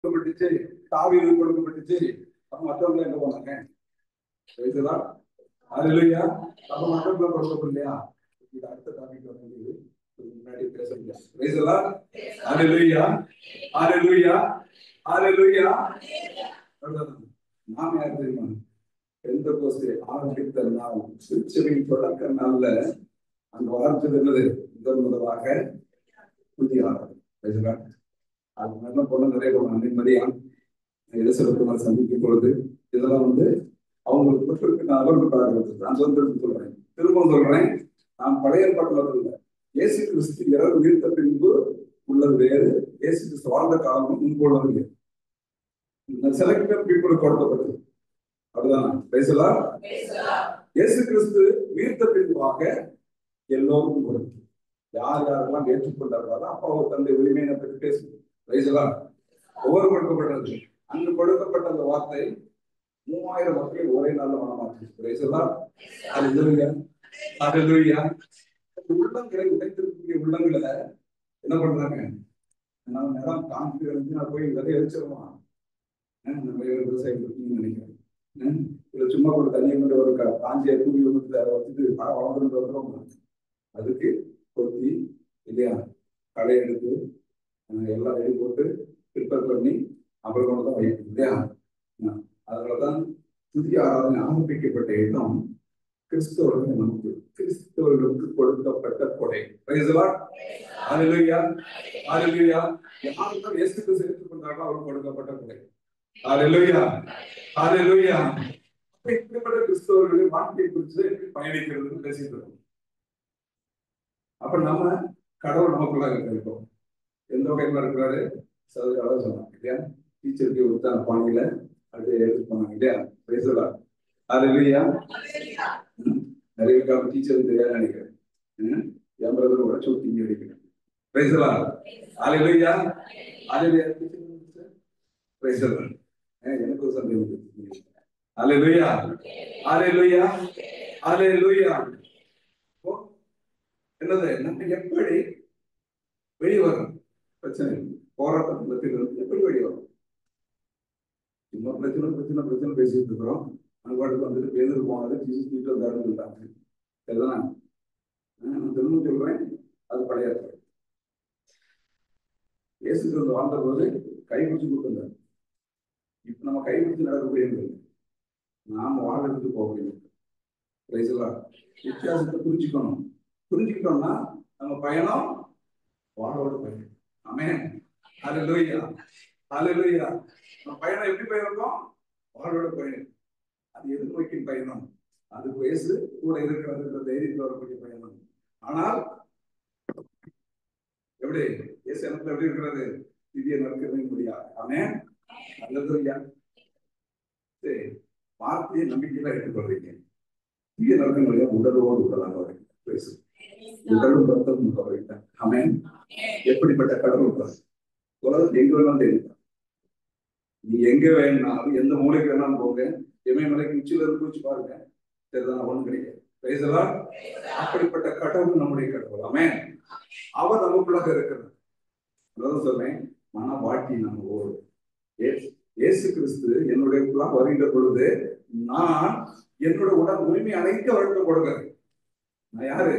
கொடுக்கப்பட்டுச்சு, தாவீது கொடுக்கப்பட்டுச்சு. அப்ப மற்றவங்க எங்க போனாங்க? அல்லேலூயா. அப்ப மற்றவங்க கொடுக்கப்படலையா? இது அடுத்த டாபிக் வந்து முன்னாடி பேச முடியாது. அல்லேலூயா, அல்லேலூயா, அல்லேலூயா. நாம் யார் தெரியுமா? பெந்தெகோஸ்தே ஆரம்பித்த நாள், திருச்சபையின் தொடக்க நாள்ல அங்க வளர்ந்தது என்னது? முதலாக புதிய ஆராதனை. அது நல்ல பொண்ணு நிறைய போனாங்க. நிம்மதியா எலிசபெத் சந்திக்கும் பொழுது இதெல்லாம் வந்து அவங்களுக்கு நான் சொல்றேன், திரும்ப சொல்றேன். நான் பழைய ஏற்பாட்டில் இல்லை. இயேசு கிறிஸ்து இறந்து வீழ்த்த பின்பு உள்ளது வேறு, இயேசு கிறிஸ்து வாழ்ந்த காலமும் முன்பு உள்ளது வேறு. செலக்டட் பீப்புளுக்கு கொடுக்கப்பட்டது. அப்படிதான் பேசலாம். இயேசு கிறிஸ்து வீழ்த்த பின்பாக எல்லோருக்கும் கொடுத்து யார் யாரெல்லாம் ஏற்றுக்கொண்டார்களோ அப்பா ஒரு தந்தை உரிமையை பற்றி பேசுவோம். பேசலாம். ஒவ்வொரு கொடுக்கப்பட்டது. அங்கு கொடுக்கப்பட்ட அந்த வார்த்தை 3000 மக்களை ஒரே நாள்ல மனமாற்றி. பேசலாம். அல்லேலூயா, அல்லேலூயா. உள்ளங்களை உடைத்திருக்கக்கூடிய உள்ளங்களை என்ன பண்றாங்க? நம்ம நேரம் காமிச்சு வந்து நான் போய் விதை எரிச்சிருவான். நம்ம விவசாயம் இருக்குன்னு நினைக்கிறேன். இதுல சும்மா ஒரு தண்ணியை கொண்டு ஒரு காஞ்சிய தூவி வச்சுட்டு வளர்ந்து வந்துடும். அதுக்கு கொத்தி இல்லையா, களை எடுத்து எல்லாம் ரெடி போட்டு ப்ரிப்பேர் பண்ணி அப்புறம் கொண்டு தான் வைக்கணும் இல்லையா. அதனாலதான் புதிய ஆராதனை ஆரம்பிக்கப்பட்ட இடம் கிறிஸ்தவர்கள், நமக்கு கிறிஸ்தவர்களுக்கு கொடுக்கப்பட்ட கொடை. அல்லேலூயா, அல்லேலூயா. யாருக்கும் இயேசு கிறிஸ்து ஏற்றுக்கொண்டார்களோ அவருக்கு கொடுக்கப்பட்ட கொடை. அல்லேலூயா, அல்லேலூயா. இப்படிப்பட்ட கிறிஸ்தவர்களின் வாழ்க்கையை குறித்து பயணிக்கிறது பேசிட்டு இருக்கோம். அப்ப நம்ம கடவுள் நமக்குள்ள இருக்கோம். எந்த வகையில இருக்கிறாரு? சதுர சொன்னாங்க இல்லையா, டீச்சருக்கு ஒருத்தான பாணியில அது எடுத்து போனாங்க இல்லையா. பேசலாம். அல்லேலூயா. நிறைய காலம் டீச்சர் தெரியாது நினைக்கிறேன். என் பிரதர் கூட சூட்டிங்க அடிக்கிறேன். பேசலாம். அல்லேலூயா, அல்லேலூயா. பேசலாம். எனக்கு ஒரு சந்தேகம். அல்லேலூயா, அல்லேலூயா, அல்லேலூயா. என்னது? நம்ம எப்படி வெளியே வரும்? பிரச்சனை போராட்டத்தில் எப்படி வெளியே வரும்? இன்னொரு பிரச்சனை பேசிட்டு இருக்கிறோம். அன்பாட்டுக்கு வந்துட்டு பேருந்து போனது டிசிட்டு வந்தாருன்னு சொல்லிட்டாங்க. சரிதானே? நான் திரும்ப சொல்றேன், அது பழைய இயேசு கிறிஸ்து வாழ்ந்த போது கைப்பிடிச்சு கொடுத்துருந்தாரு. இப்ப நம்ம கைப்பிடிச்சு நடக்கக்கூடிய நாம வாழ்றதுக்கு போக முடியும். வித்தியாசத்தை புரிஞ்சுக்கணும். புரிஞ்சுக்கிட்டோம்னா நம்ம பயணம் வாழோட பயணம். ஆமென். அல்லேலூயா, அல்லேலூயா. நம்ம பயணம் எப்படி பயணம்? வாழோட பயணம். அது எது நோக்கின் பயணம்? அது வயசு கூட இருக்கிற தைரியத்தில் வரக்கூடிய பயணம். ஆனால் எப்படி இயேசு எனக்கு எப்படி இருக்கிறது? திவ்ய நடக்கவே முடியாது. ஆமென். அல்லேலூயா. சரி, வார்த்தையை நம்பிக்கையில எடுத்துக்கொள்றீங்க. திவ்ய நடக்க உடலோடு உடலாக பேசு. உடலும் ரத்தமும் வைத்தான். ஆமென். எப்படிப்பட்ட கடவுள் உலகத்தில் எங்க வேணாலும் தெரியும். நீ எங்க வேணாலும் எந்த மூலைக்கு வேணாலும் போங்க. இமயமலைக்கு உச்சியில இருந்து குளிச்சு பாருங்க. சரிதான், ஒண்ணு கிடையாது. பேசலாம். அப்படிப்பட்ட கடவுள் நம்முடைய கடவுள். ஆமென். அவர் நமக்குள்ளாக இருக்கிறார். அதான் சொன்னேன், மன வாட்டி நம்ம ஓடும். இயேசு கிறிஸ்து என்னுடைய வருகின்ற பொழுது நான் என்னோட உடல் உரிமை அனைத்து வழக்கம் கொடுக்கிறேன். நான் யாரு?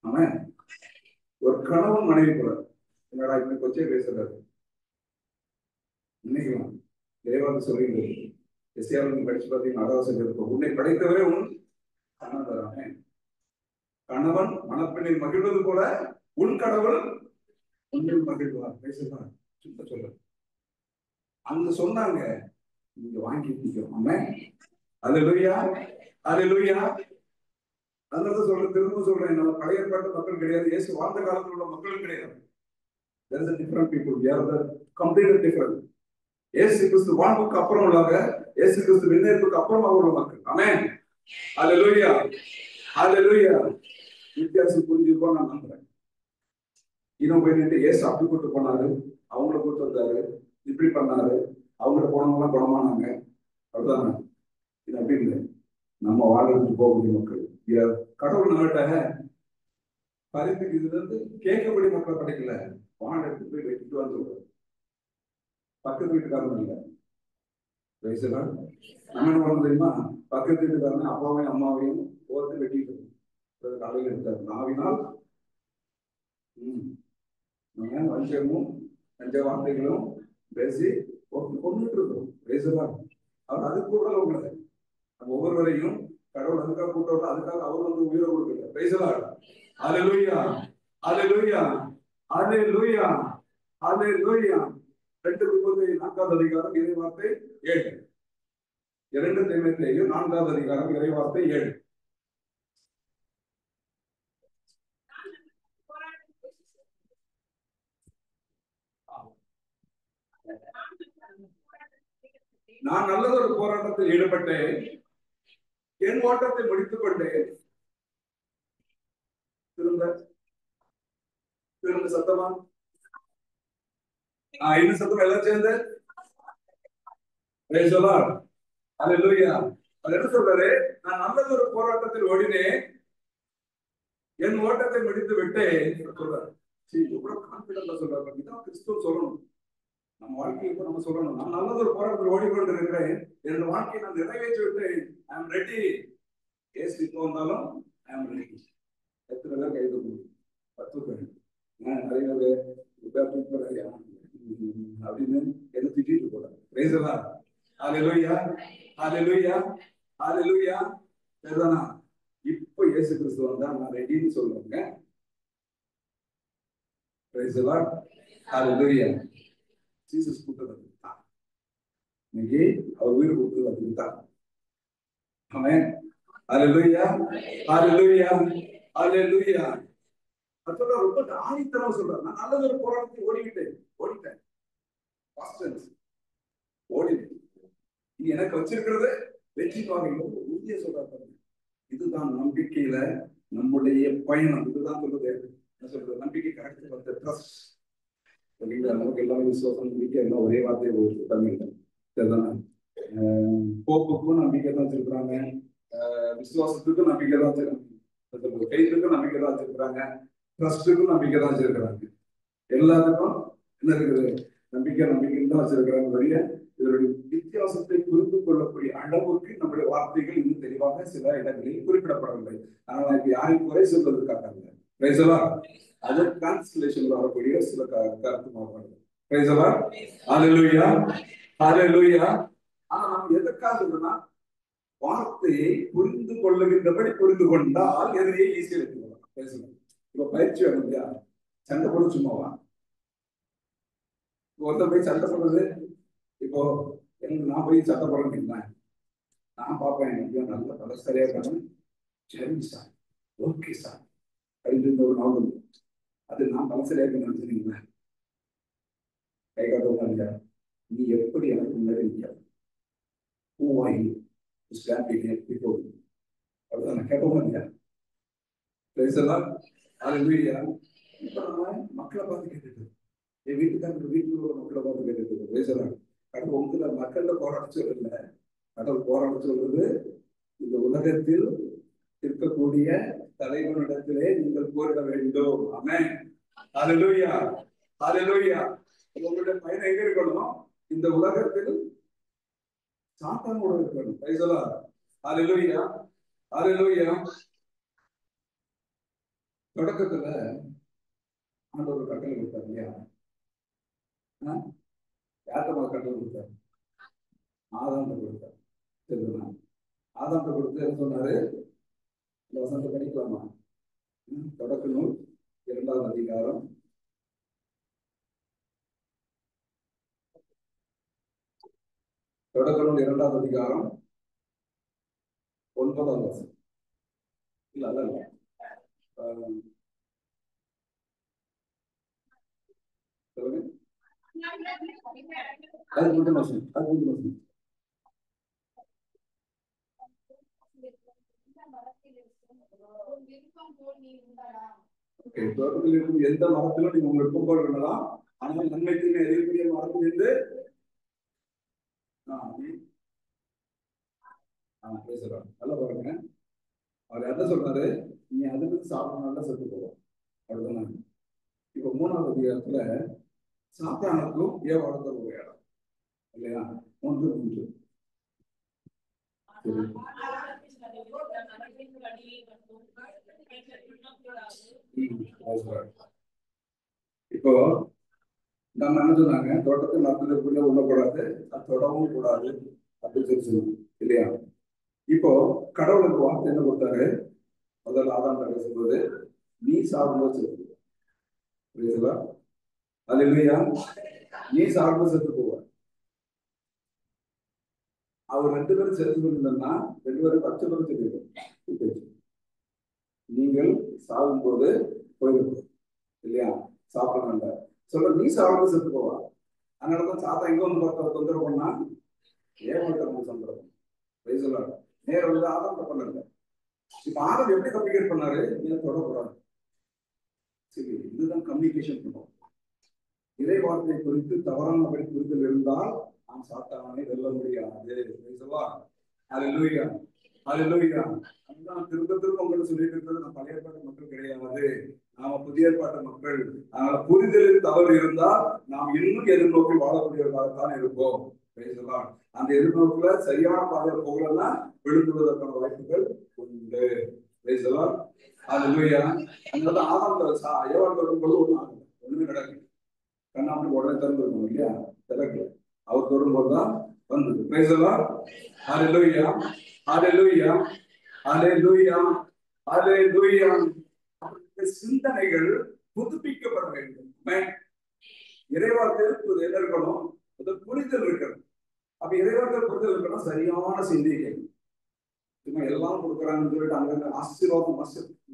ஆமென். ஒரு கணவன் மனைவி கூட என்னடா இப்படி கொச்சே பேசுறாரு நினைக்கலாம். தேவாந்து சொல்றீங்க, எஸ்ஐயாவுக்கு படிச்சு பார்த்தீங்கன்னா அதாவது இருக்கும், உன்னை படைத்தவரே உன் கணவன். கணவன் மணப்பெண்ணில் மகிழ்வது போல உன் கடவுள் உன்னில் மகிழ்வார். பேசுறான். சுத்த சொல்ல அங்க சொன்னாங்க, நீங்க வாங்கிட்டீங்க. ஆமென். அல்லேலூயா, அல்லேலூயா. அதனால சொல்றேன், திரும்ப சொல்றேன், நம்ம பழைய ஏற்பாட்டு மக்கள் கிடையாது. இயேசு வாழ்ந்த காலத்தில் உள்ள மக்களும் கிடையாது. There is a different people. We are the completely different. இயேசு கிறிஸ்து வாழ்வுக்கு அப்புறம் உள்ளவங்க, இயேசு கிறிஸ்து விண்ணேற்புக்கு அப்புறமாக உள்ள மக்கள். ஆமென். அல்லேலூயா, அல்லேலூயா. வித்தியாசம் புரிஞ்சுக்கோ நான் நம்புறேன். இன்னும் போயிட்டு இயேசு அப்படி கூட்டு போனாரு, அவங்கள கூட்டு வந்தாரு, இப்படி பண்ணாரு, அவங்கள போனவங்களாம் குணமானாங்க. அப்படிதானே? இது அப்படி இல்லை. நம்ம வாழ்றதுக்கு போகக்கூடிய மக்கள். கடவுள் நம்மகிட்ட பரிந்துக்கு இது வந்து கேட்கக்கூடிய மக்களை படைக்கல, வாழ எடுத்து போய் வெட்டிட்டு வந்து பக்கத்து வீட்டுக்காரன் இல்லை. பேசலாம். நம்ம என்ன பண்ண தெரியுமா? பக்கத்து வீட்டுக்காரன் அப்பாவையும் அம்மாவையும் ஓரத்தை வெட்டிட்டு காலையில் இருக்காரு. நாவினால் வஞ்சகமும் நஞ்ச வார்த்தைகளும் பேசி கொண்டுட்டு இருக்கோம். பேசலாம். அவர் அதுக்கு கூட உங்களை ஒவ்வொருவரையும் கடவுள் அதுக்காக கூட்டவர், அதுக்காக அவர் வந்து உயிரை கொடுக்கல. பேசலாம். அல்லேலூயா, அல்லேலூயா, அல்லேலூயா, அல்லேலூயா. 2 4வது அதிகாரம் இறை வார்த்தை 7. 2 தீமோத்தேயு 4வது அதிகாரம் இறை வார்த்தை 7. நான் நல்லதொரு போராட்டத்தில் ஈடுபட்டேன், என் ஓட்டத்தை முடித்துக் கொண்டேன். திரும்ப திரும்ப சத்தமா இன்னும் சத்தமா எல்லாம் சேர்ந்து அல்லேலூயா. அது என்ன சொல்றாரு? நான் நல்லதொரு போராட்டத்தில் ஓடினேன், என் ஓட்டத்தை முடித்து விட்டேன் சொல்றாரு. எவ்வளவு கான்பிடன்டா சொல்றாரு. இதான் கிறிஸ்துவ சொல்லணும். நம்ம வாழ்க்கையை இப்ப நம்ம சொல்லணும். நான் நல்லதொரு போராட்டத்தில் ஓடிக்கொண்டு இருக்கிறேன், என்னோட வாழ்க்கையை நான் நிறைவேற்றி விட்டேன். I am ready. ஏசு இப்போ வந்தாலும் ஐ எம் ரெடி. எத்தனை பேர் கைது 10 பேர் நிறைய பேர் அப்படின்னு என்ன திட்டிட்டு போறாங்க. பேசலா. அல்லேலூயா, அல்லேலூயா, அல்லேலூயா. சரிதானா? இப்ப இயேசு கிறிஸ்து வந்தா நான் ரெடின்னு சொல்றேங்க. பேசலா. அல்லேலூயா. ஜீசஸ் கூட்டத்தை கொடுத்தான். இன்னைக்கு அவர் உயிர் கொடுத்தது அப்படித்தான். ஆமென். அல்லேலூயா, அல்லேலூயா, அல்லேலூயா. அதோட ரொம்ப ஆணித்தரம் சொல்றாரு. நான் நல்லதொரு போராட்டத்தை ஓடிட்டேன். ஓடிட்டேன். இது எனக்கு வச்சிருக்கிறது வெற்றி பாதையில உறுதியா சொல்றாரு. இதுதான் நம்பிக்கையில நம்முடைய பயணம். இதுதான் சொல்றது. என்ன சொல்றது? நம்பிக்கை அடுத்து வந்த ட்ரஸ்ட். நமக்கு எல்லாமே விசுவாசம், நம்பிக்கை எல்லாம் ஒரே வார்த்தையை போயிருக்கு தமிழ்ல. சரிதானே? போப்புக்கும் நம்பிக்கை தான் வச்சிருக்கிறாங்க, விசுவாசத்துக்கும் நம்பிக்கை தான் வச்சிருக்காங்க, கைதுக்கும் நம்பிக்கை தான் வச்சிருக்கிறாங்க, ட்ரஸ்டுக்கும் நம்பிக்கை தான் வச்சிருக்கிறாங்க. எல்லாத்துக்கும் என்ன இருக்குது? நம்பிக்கைன்னு தான் வச்சிருக்கிறாங்க. வழிய இதனுடைய வித்தியாசத்தை புரிந்து கொள்ளக்கூடிய அளவுக்கு நம்முடைய வார்த்தைகள் இன்னும் தெளிவாக சில இடங்களில் குறிப்பிடப்படவில்லை. ஆனால் இப்ப யாரையும் குறை சொல்வதற்காக அல்ல. அது டிரான்ஸ்லேஷன்ல வரக்கூடிய சில கருத்து மாறுபாடு. அல்லேலூயா, அல்லேலூயா. ஆனா நம்ம எதற்காக சொல்றோம்னா, வார்த்தையை புரிந்து கொள்ளுகின்றபடி புரிந்து கொண்டால் எதிரியை ஈஸியா எடுத்துக்கலாம். பேசலாம். இப்ப பயிற்சி வேணும் இல்லையா? சண்டை போட சும்மாவா? ஒருத்தர் போய் சண்டை போடுறது. இப்போ நான் போய் சண்டை போடுறேன், நான் பார்ப்பேன் நல்ல பல சரியா இருக்காங்க. சரி சார், ஓகே சார் அப்படின்னு ஒரு நாள் அது நான் பல சரியா இருக்க நினைச்சிருக்கீங்களா? கை காட்டுவாங்க. நீ எப்படி எனக்கு முன்னாடி நிற்காது? பூவாயி அப்படிதான் நான் கேட்போம் இல்லையா? பேசலாம். மக்களை பார்த்து கேட்டுட்டு, என் வீட்டுக்காரங்க வீட்டுல உள்ள மக்களை பார்த்து கேட்டுட்டு பேசலாம். கடவுள் உங்களை மக்கள்ல போராட சொல்லல. கடவுள் போராட சொல்றது, இந்த உலகத்தில் இருக்கக்கூடிய தலைவனிடத்திலே நீங்கள் போரிட வேண்டும். ஆமென். அல்லேலூயா, அல்லேலூயா. உங்களுடைய பயணம் எங்க இருக்கணும்? இந்த உலகத்தில் சாத்தானோட இருக்கணும். பேசலாம். அல்லேலூயா, அல்லேலூயா. தொடக்கத்துல ஆண்டவர் கட்டளை கொடுத்தார் இல்லையா? யார்கிட்ட கட்டளை கொடுத்தார்? ஆதாம்கிட்ட கொடுத்தார். சரிங்களா? ஆதாம்கிட்ட கொடுத்து என்ன சொன்னாரு? இந்த வசனத்தை படிக்கலாமா? தொடக்க நூல் 2வது அதிகாரம் 2வது அதிகாரம் 9வது வசனம். இல்ல அல்ல இல்ல, அது மட்டும் வசனம், அது மட்டும் வசனம். தோட்டத்தில் இருக்கும் எந்த மரத்திலும் நீங்க உங்க விருப்பம் போல் விடலாம். ஆனால் நன்மைக்கு எதிர்க்கூடிய மரத்தில் இருந்து பேசுறாங்க. நல்லா பாருங்க. அவர் என்ன சொல்றாரு? நீ அதுக்கு சாப்பிடனால செத்து போவோம். அப்படிதான். இப்ப 3வது அதிகாரத்துல சாத்தானுக்கும் ஏவாளுக்கும் ஒரு இடம். இல்லையா? 3:3. இப்போ நம்ம என்ன சொன்னாங்க, தோட்டத்தை மரத்துக்குள்ள உண்ணக்கூடாது, அது தொடவும் கூடாது அப்படின்னு சொல்லி சொன்னாங்க இல்லையா? இப்போ கடவுளுக்கு வார்த்தை என்ன கொடுத்தாரு? முதல்ல ஆதாம் பேசும்போது நீ சாப்பிடும்போது செத்து புரியுதுங்களா? அது இல்லையா? நீ சாப்பிடும்போது செத்து போவ. அவர் 2 பேரும் செத்து கொண்டிருந்தா 2 பேரும் பச்சை பேரும் செத்து. நீங்கள் சாகும்போது போயிடும் இல்லையா? சாப்பிடணும் சொல்ல நீ சாப்பிடும்போது செத்து போவா. அதனாலதான் சாத்தா எங்க வந்து பார்த்த தொந்தரவு பண்ணா ஏமாற்றம் சந்தர்ப்பம் பேசலாம். நேரம் வந்து ஆதாரம் பண்ணல. இப்ப ஆதாரம் எப்படி கம்யூனிகேட் பண்ணாரு? ஏன் தொடக்கூடாது. சரி, இதுதான் கம்யூனிகேஷன் பண்ணுவோம். இறை வார்த்தை குறித்து தவறான புரிதல் இருந்தால் நாம் சாத்தானை வெல்ல முடியாது. அல்லேலூயா, அல்லேலூயா. அதுதான் திரும்ப திரும்ப உங்களுக்கு சொல்லிட்டு இருக்கிறது. நான் பழைய ஏற்பாட்டு மக்கள் கிடையாது, நாம புதிய ஏற்பாட்டு மக்கள். அதனால புரிதலில் தவறு இருந்தால் நாம் இன்னும் எதிர்நோக்கி வாழக்கூடியவர்களாகத்தான் இருப்போம். பேசலாம். அந்த எதிர்நோக்குல சரியான பாதையில் போகலன்னா விழுந்துவதற்கான வாய்ப்புகள் உண்டு. பேசலாம். அல்லேலூயா. அதனால ஆதாம் ஏவாள் வரும்போது ஒண்ணுமே நடக்கும். கண்ணாமணி உடனே திறந்து இருக்கணும் இல்லையா? திறக்கல. அவர் தொடரும்போதுதான் வந்தது. பேசலாம். அல்லேலூயா, அல்லேலூயா, அல்லேலூயா, அல்லேலூயா. சிந்தனைகள் புதுப்பிக்கப்பட வேண்டும். இறைவார்த்தையில் என்ன இருக்கணும்? புரிதல் இருக்கணும். அப்ப இறைவார்த்தை புரிதல் இருக்கணும். சரியான சிந்தனைகள். சும்மா எல்லாம் கொடுக்குறாங்கன்னு சொல்லிட்டு அங்க ஆசீர்வாதம்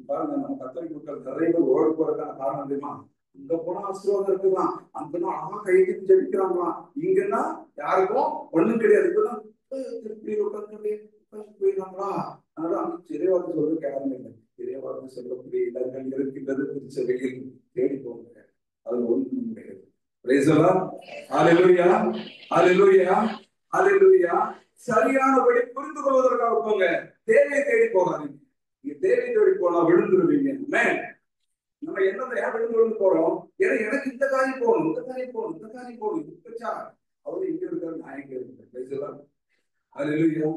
பாருங்க. நம்ம கத்தோலிக்க மக்கள் நிறைய பேர் ஓடு போறதுக்கான காரணம் தெரியுமா? இங்க போனா ஆசீர்வாதம் இருக்குதான், அங்கன்னா அழகா கைக்கு ஜெபிக்கிறாங்களாம். இங்கன்னா யாருக்கும் ஒண்ணும் கிடையாது. இப்பதான் திருப்பி உட்காந்து போயிடறாங்களா? அதனால அந்த இறைவார்த்தை சொல்றது காரணம் இல்லை. இறைவார்த்தை சொல்லக்கூடிய இடங்கள் இருக்கின்றது திருச்சபையில். தேடி போங்க, அது ஒன்றும் கிடையாது. அல்லேலூயா, அல்லேலூயா, அல்லேலூயா. சரியானபடி புரிந்து கொள்வதற்காக போங்க, தேவையை தேடி போகாதீங்க. நீங்க தேவையை தேடி போனா விழுந்துருவீங்க. நம்ம என்னதை ஏன் விழுந்து போறோம்? ஏன்னா எனக்கு இந்த காரியம் போகணும், இந்த காரியம் போகணும், இந்த காரியம் போகணும். இப்பச்சா அவரு இங்க இருக்காரு, நான் எங்க இருக்கேன். அல்லேலூயா.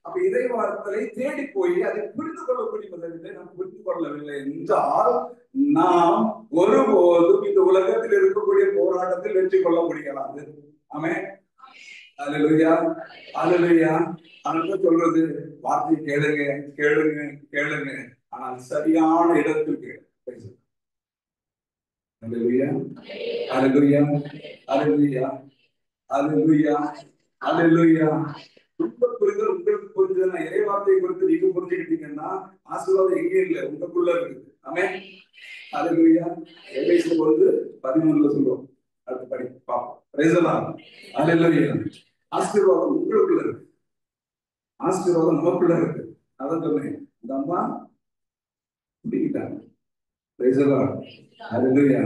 அப்ப இறைவார்த்தை தேடி போய் அதை புரிந்து கொள்ளக்கூடிய நாம் புரிந்து கொள்ளவில்லை என்றால் நாம் ஒருபோதும் இந்த உலகத்தில் இருக்கக்கூடிய போராட்டத்தில் வெற்றி கொள்ள முடியாது. ஆமென். அல்லேலூயா, அல்லேலூயா. அதனால சொல்றது வார்த்தை கேளுங்க, கேளுங்க, கேளுங்க, ஆனால் சரியான இடத்தில் கேளு. அல்லேலூயா, அல்லேலூயா, அல்லேலூயா, அல்லேலூயா, அல்லேலூயா. புரிதல் உங்களுக்கு புரிஞ்சதுன்னா, இறை வார்த்தையை குறித்து நீங்க புரிஞ்சுக்கிட்டீங்கன்னா ஆசீர்வாதம் எங்க இல்லை, உங்களுக்குள்ள இருக்குது. ஆமென். அல்லேலூயா. எபேசியர் 1:13 சொல்றோம். அடுத்து படி பாப்போம். Praise the Lord. அல்லேலூயா. ஆசீர்வாதம் உங்களுக்குள்ள இருக்கு, ஆசீர்வாதம் நமக்குள்ள இருக்கு. அதான் சொன்னேன், இந்த அம்மா பிடிக்கிட்டாங்க. Price the Lord. அல்லேலூயா.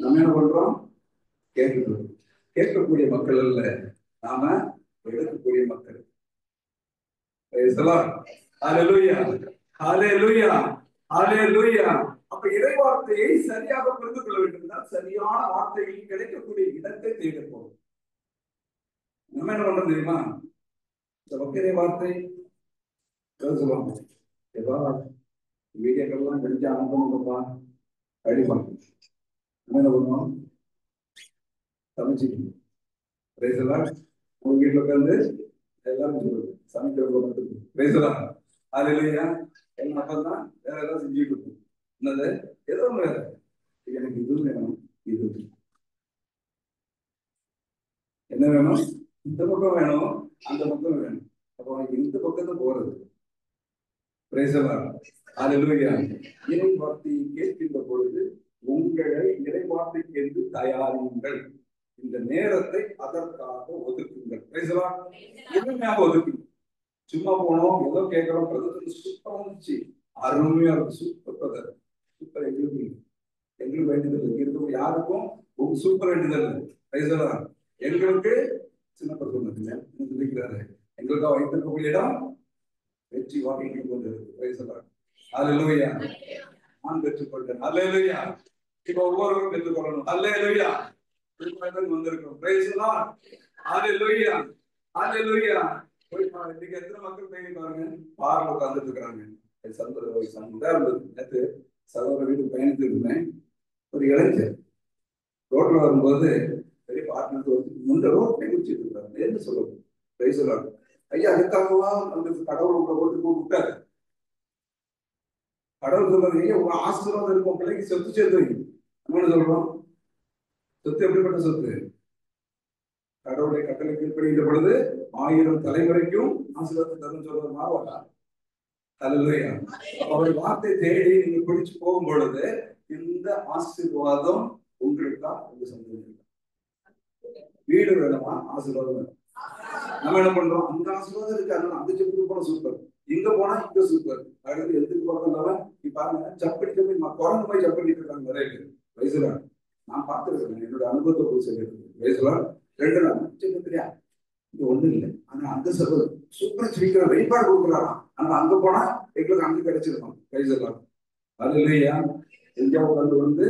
நம்ம என்ன பண்றோம்? கேட்கிறோம். கேட்கக்கூடிய மக்கள் அல்ல, நாம எடுக்கக்கூடிய மக்கள். Praise the Lord. அல்லேலூயா, அல்லேலூயா, அல்லேலூயா. அப்ப இறை வார்த்தையை சரியாக புரிந்து கொள்ள வேண்டும் என்றால் சரியான வார்த்தைகள் கிடைக்கக்கூடிய இடத்தை தேடப்போம். நம்ம என்ன பண்றோம் தெரியுமா? இறை வார்த்தை சொல்லுவாங்க, ஏதாவது வீடியோக்கள்லாம் படிச்சு அனுப்பணும்ப்பா அடிப்பாங்க. நம்ம என்ன பண்ணுவோம்? சமைச்சுக்கணும். Praise the Lord. உங்க வீட்டுல உட்கார்ந்து எல்லாரும் சொல்லுது சமைக்கிறவங்க மட்டும். Praise the Lord. அல்லேலூயா. எங்க அப்பா தான் வேற ஏதாவது செஞ்சுட்டு இருக்கும். என்னது? ஏதோ ஒண்ணு வேற. எனக்கு இது வேணும், இது என்ன வேணும்? இந்த பக்கம் வேணும், அந்த பக்கம் வேணும். அப்போ இந்த பக்கத்து போறது. Praise the Lord. அல்லேலூயா. இறை வார்த்தையை கேட்கின்ற பொழுது உங்களை இறை வார்த்தைக்கு என்று தயாரியுங்கள். இந்த நேரத்தை அதற்காக ஒதுக்குங்கள். Price the Lord. எதுவுமே ஒதுக்குங்க. சும்மா போனோம், ஏதோ கேட்கிறோம், சூப்பரா இருந்துச்சு, அருமையா இருக்கு, சூப்பர் பிரதர், சூப்பர். எங்களுக்கு வேண்டியதில்லை, இருக்க யாருக்கும் சூப்பர் வேண்டியதில்லை. Price the Lord. எங்களுக்கு சின்ன பிரச்சனை இருக்கிறாரு, எங்களுக்காக வைத்திருக்கக்கூடிய இடம் வெற்றி வாங்கி கொண்டிருக்கு. Praise the Lord. அல்லேலூயா. நான் பெற்றுக்கொண்டேன். அல்லேலூயா. இப்ப ஒவ்வொருவரும் பெற்றுக்கொள்ளணும். அல்லேலூயா. வந்திருக்கோம். Praise the Lord. ஹalleluya ஹalleluya. போய் இன்னைக்கு எத்தனை மக்கள் போய் பாருங்க, பார்ல உட்கார்ந்துட்டு இருக்காங்க. நேற்று சகோதர வீட்டுக்கு பயணித்து இருந்தேன். ஒரு இளைஞர் ரோட்ல வரும்போது பெரிய பார்ட்னர் முந்த ரோட்ல குடிச்சிட்டு இருக்காங்க. என்ன சொல்லுவோம் பேசலாம் ஐயா, அதுக்காகவா அந்த கடவுள் உங்களை ஓட்டு விட்டாரு. கடவுள் சொல்றாங்க, ஐயா உங்க ஆசீர்வாதம் இருக்கும் பிள்ளைக்கு சொத்து சேர்த்து வைங்க. நம்ம சொல்றோம், சொத்து எப்படிப்பட்ட சொத்து? கடவுளை கட்டளை கீழ்ப்படுகின்ற பொழுது 1000 தலைமுறைக்கும் ஆசீர்வாதத்தை தரும் சொல்றது மாறுவாங்க. ஹல்லேலூயா. அவருடைய வார்த்தை தேடி நீங்க பிடிச்சு போகும் பொழுது இந்த ஆசீர்வாதம் உங்களுக்கா உங்க சந்தோஷம். வீடு வேணுமா? ஆசீர்வாதம் வேணும். நம்ம என்ன பண்றோம், அந்த ஆசீர்வாதம் இருக்கு, அதனால அந்த செப்புக்கு போனா சூப்பர், இங்க போனா இங்க சூப்பர், அடுத்து எதுக்கு போறதுனால நீ பாருங்க சப்படி குறைஞ்ச மாதிரி சப்படிட்டு இருக்காங்க நிறைய பேர். வயசுல நான் பார்த்துருக்கேன், என்னோட அனுபவத்தை போய் சொல்லியிருக்கேன். வயசுல 2 நாள் தெரியா, இது ஒண்ணு இல்லை. ஆனா அந்த சபை சூப்பரா சீக்கிர வெளிப்பாடு கொடுக்குறாராம். ஆனா அங்க போனா எங்களுக்கு அங்க கிடைச்சிருக்கோம். வயசுலாம் அது இல்லையா, எங்கேயாவது வந்து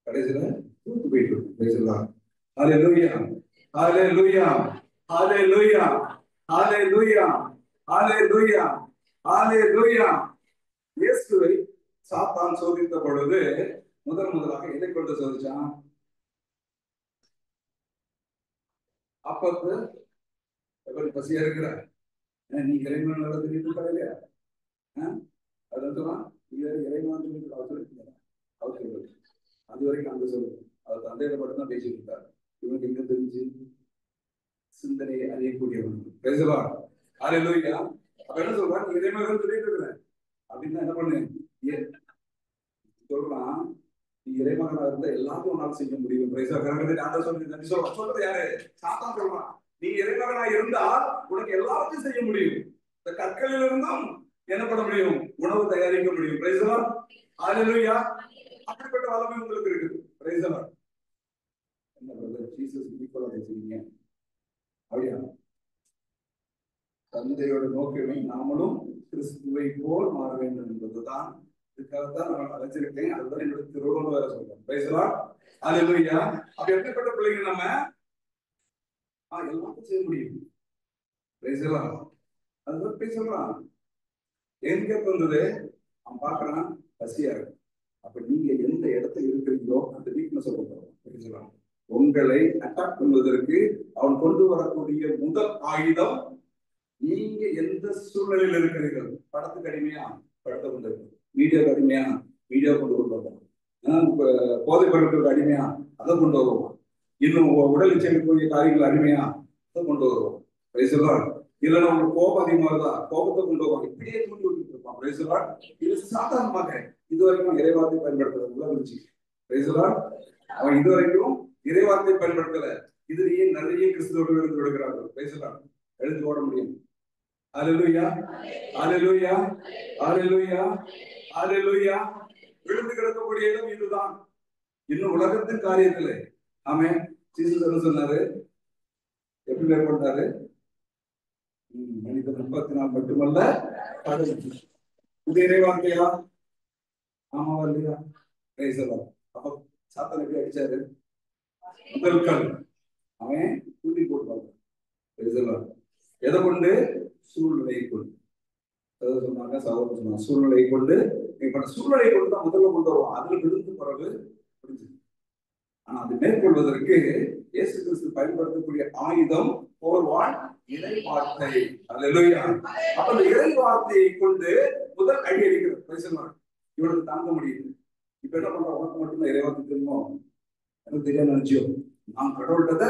கடைசியில தூத்து போயிட்டு இருக்கும். வயசுலாம் ஹல்லேலூயா ஹல்லேலூயா ஹல்லேலூயா ஹல்லேலூயா ஹல்லேலூயா ஹல்லேலூயா. இயேசுவை சாத்தான் சோதித்த பொழுது முதலாக எதை கொண்டு சோதிச்சான்? அப்பத்து எப்படி பசியா இருக்கிற நீ இறைவன் நல்லா தெரிவித்து இல்லையா? அதெல்லாம் இறைவன் சொல்லிட்டு அவர் சொல்றது அது வரைக்கும் அந்த சொல்லுது. அவர் தந்தையில மட்டும்தான் பேசிட்டு இருக்காரு. இவனுக்கு எங்க தெரிஞ்சு சிந்தனையை அறியக்கூடியவன். பேசலாம் ஹல்லேலூயா. அப்ப என்ன சொல்றான், நீ இறைவன் சொல்லிட்டு இருக்கிற அப்படின்னா என்ன பண்ணு சொல்றான், நீ இறைமகனா இருந்தா எல்லாத்தையும் உன்னால செய்ய முடியும். சொல்றது யாரு? சாத்தான் சொல்றான், நீ இறைமகனா இருந்தால் உனக்கு எல்லாத்தையும் செய்ய முடியும். இந்த கற்களில் இருந்தும் என்ன பண்ண முடியும்? உணவு தயாரிக்க முடியும். பிரைஸ் தி லார்ட் ஹல்லேலூயா. அப்படிப்பட்ட வல்லமை உங்களுக்கு இருக்குது. Price the Lord. என்ன பிரதர், ஜீசஸ் ஈக்குவலா பேசுறீங்க அப்படியா? தந்தையோட நோக்கமே நாமளும் கிறிஸ்துவை போல் மாற வேண்டும் என்பதுதான். இதுக்காகத்தான் நான் அழைச்சிருக்கேன். அதுதான் என்னோட திருவுருவம் வேற சொல்றேன். பிரைஸ் தி லார்ட் ஹல்லேலூயா. அப்ப எப்படிப்பட்ட பிள்ளைங்க நம்ம எல்லாத்தையும் செய்ய முடியும். Price the Lord. அதுதான் பேசலாம். எங்க வந்தது அவன் பாக்குறான், பசியா இருக்கு. அப்ப நீங்க எந்த இடத்துல இருக்கிறீங்களோ அந்த வீக்னஸ் சொல்றோம். உங்களை அட்டாக் பண்ணுவதற்கு அவன் கொண்டு வரக்கூடிய முதல் ஆயுதம், நீங்க எந்த சூழ்நிலையில் இருக்கிறீர்கள். படத்துக்கு அடிமையா படத்தை கொண்டு இருக்கும், மீடியாவுக்கு அடிமையா மீடியா கொண்டு வருவோம், போதை பொருட்களுக்கு அடிமையா அதை கொண்டு வருவோம், இன்னும் உடல் இச்சைக்கூடிய காரியங்கள் அடிமையா அதை கொண்டு வருவோம். இல்லைன்னா உங்களுக்கு கோபம் அதிகமா இருந்தா கோபத்தை கொண்டு வருவாங்க. இப்படியே தூண்டி விட்டுட்டு இருப்பான். இது சாதாரணமாக இதுவரைக்கும் இறைவார்த்தை பயன்படுத்துறது இருந்துச்சு. அவன் இதுவரைக்கும் இறைவார்த்தை பயன்படுத்தல. இதுலயே நிறைய கிறிஸ்தவர்கள் எழுந்து விடுகிறார்கள். பேசலாம், எழுந்து ஓட முடியும். ஹல்லேலூயா ஹல்லேலூயா ஹல்லேலூயா ஹல்லேலூயா. விழுந்து கிடக்கக்கூடிய இடம் இதுதான். இன்னும் உலகத்தின் காரியத்துல ஆமென். ஜீசஸ் சொன்னாரு, எப்படி மேற்கொண்டாரு? மனிதன் 34 மட்டுமல்ல இறைவார்த்தையா? ஆமாவா இல்லையா? அப்ப சாத்தான் எப்படி அடிச்சாரு? முதல் கல் அவன் தூண்டி போட்டுவாங்க. எதை கொண்டு? சூழ்நிலையை கொண்டு. சொன்னாங்க சகோதரர் சொன்னாங்க, சூழ்நிலையை கொண்டு. சூழ்நிலையை கொண்டு தான் முதல்ல கொண்டு வருவோம். அதுல விழுந்து பிறகு புரிஞ்சு. ஆனா அது மேற்கொள்வதற்கு இயேசு கிறிஸ்து பயன்படுத்தக்கூடிய ஆயுதம் போர்வாள் இறைவார்த்தை. ஹல்லேலூயா. அப்ப அந்த இறைவார்த்தையை கொண்டு முதல் அடி அடிக்கிறது. பேசலாம், இவனுக்கு தாங்க முடியுது. இப்ப என்ன பண்ற, உனக்கு மட்டும்தான் இறைவார்த்தை தெரியுமோ? எனக்கு தெரியாது நினைச்சியோ? நான் கடவுள்கிட்ட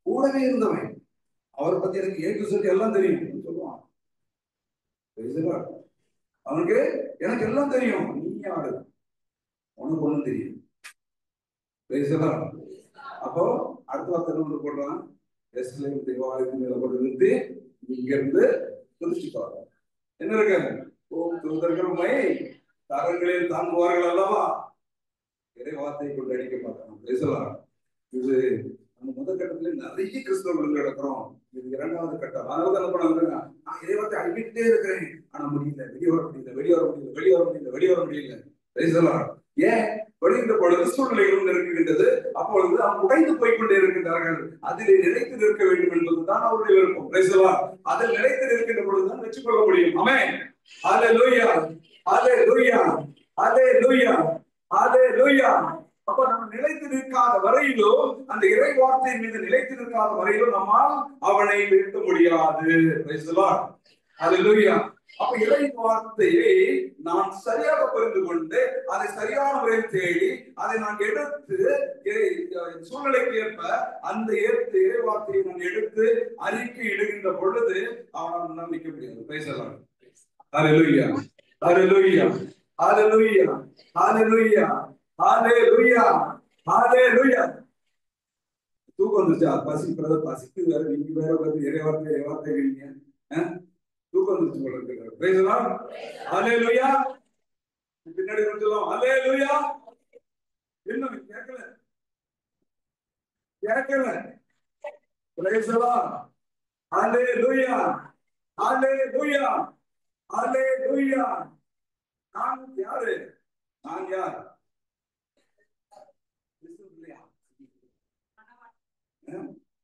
கூடவே இருந்தவன், அவரை பத்தி எனக்கு ஏற்று சொல்லி எல்லாம் தெரியும் சொல்லுவான். அவனுக்கு எனக்கு எல்லாம் தெரியும். நீ யாரு? உனக்கு ஒண்ணும் தெரியும். அப்போ அடுத்த வார்த்தை என்ன போடுறான்? தேவாலயத்தின் மேல போட்டு நிறுத்தி இங்க இருந்து துதிச்சுப்பாங்க. என்ன இருக்கு? ஓம் தூதர்களுமை தரங்களில் தாங்குவார்கள் அல்லவா? இறை வார்த்தையை கொண்டு அடிக்க மாட்டாங்க. பேசலாம். இது நம்ம முதல் கட்டத்துல நிறைய கிறிஸ்தவர்கள் நடக்கிறோம். இது 2வது கட்டம். அதனால என்ன பண்ணாங்க, நான் இறைவார்த்தை அடிக்கிட்டே இருக்கிறேன், ஆனா முடியல, வெளியே வர முடியல. பேசலாம். ஏன்? வெளியிட்ட பொழுது சூழ்நிலைகளும் நெருங்குகின்றது. அப்பொழுது அவங்க உடைந்து போய்கொண்டே இருக்கின்றார்கள். அதிலே நிலைத்து நிற்க வேண்டும் அதுதான் அவருடைய விருப்பம். Price the Lord. அதில் நிலைத்து இருக்கின்ற பொழுதுதான் வெற்றி கொள்ள முடியும். ஆமென். ஹalleluya, ஹalleluya, ஹalleluya, ஹalleluya. அப்ப நம்ம நிலைத்து நிற்காத வரையிலோ, அந்த இறை வார்த்தையின் மீது நிலைத்து நிற்காத வரையிலோ நம்மால் அவனை வீழ்த்த முடியாது. Praise the Lord. ஹalleluya. அப்ப இறை வார்த்தையை நான் சரியாக புரிந்து கொண்டு அதை சரியான முறையில் தேடி அதை நான் எடுத்து சூழ்நிலைக்கு ஏற்ப அந்த இறை வார்த்தையை நான் எடுத்து அறிக்கை இடுகின்ற பொழுது அவனால் நம்பிக்க முடியாது. Praise the Lord. ஹalleluya, ஹalleluya, ஹalleluya, ஹalleluya, ஹalleluya, ஹalleluya. தூக்கம் வந்துச்சா? பசிக்கு வேற நீங்க வேற இறை வார்த்தை தூக்கம் வந்துச்சு போல இருக்கு. Praise the Lord. ஹalleluya. பின்னாடி கொஞ்சம் ஹalleluya. என்ன கேட்கல பிரைஸ் தி லார்ட். ஹalleluya, ஹalleluya, ஹalleluya. நான் யாரு? நான் யார்?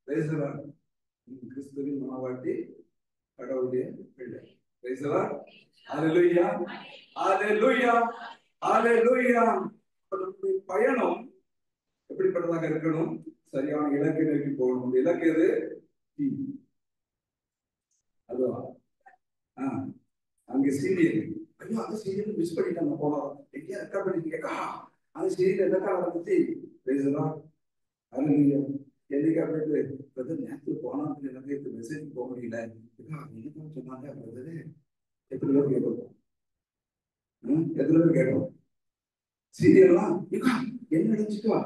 Praise the Lord. கிறிஸ்துவின் மனவாட்டி, கடவுளுடைய பிள்ளை. Praise the Lord. ஹalleluya, ஹalleluya, ஹalleluya. பயணம் எப்படிப்பட்டதாக இருக்கணும்? சரியான இலக்கை நோக்கி போகணும். அந்த இலக்கு எது? அதுவா? அங்க சீரியல். ஐயோ, அந்த சீரியல் மிஸ் பண்ணிட்டாங்க போனோம். எங்கேயா ரெக்கார்ட் பண்ணிருக்கா? அந்த சீரியல் என்னக்கா நடந்துச்சு? Praise the Lord. ஹalleluya. என்னைக்கா போயிட்டு பிரதர் நேற்று போனாங்க, எனக்கு மெசேஜ் போக முடியல. என்ன சொன்னாங்க பிரதரு? எத்தனை பேர் கேட்டோம்? எத்தனை பேர் கேட்டோம்? சீரியல்லாம் என்ன நினைச்சுக்கா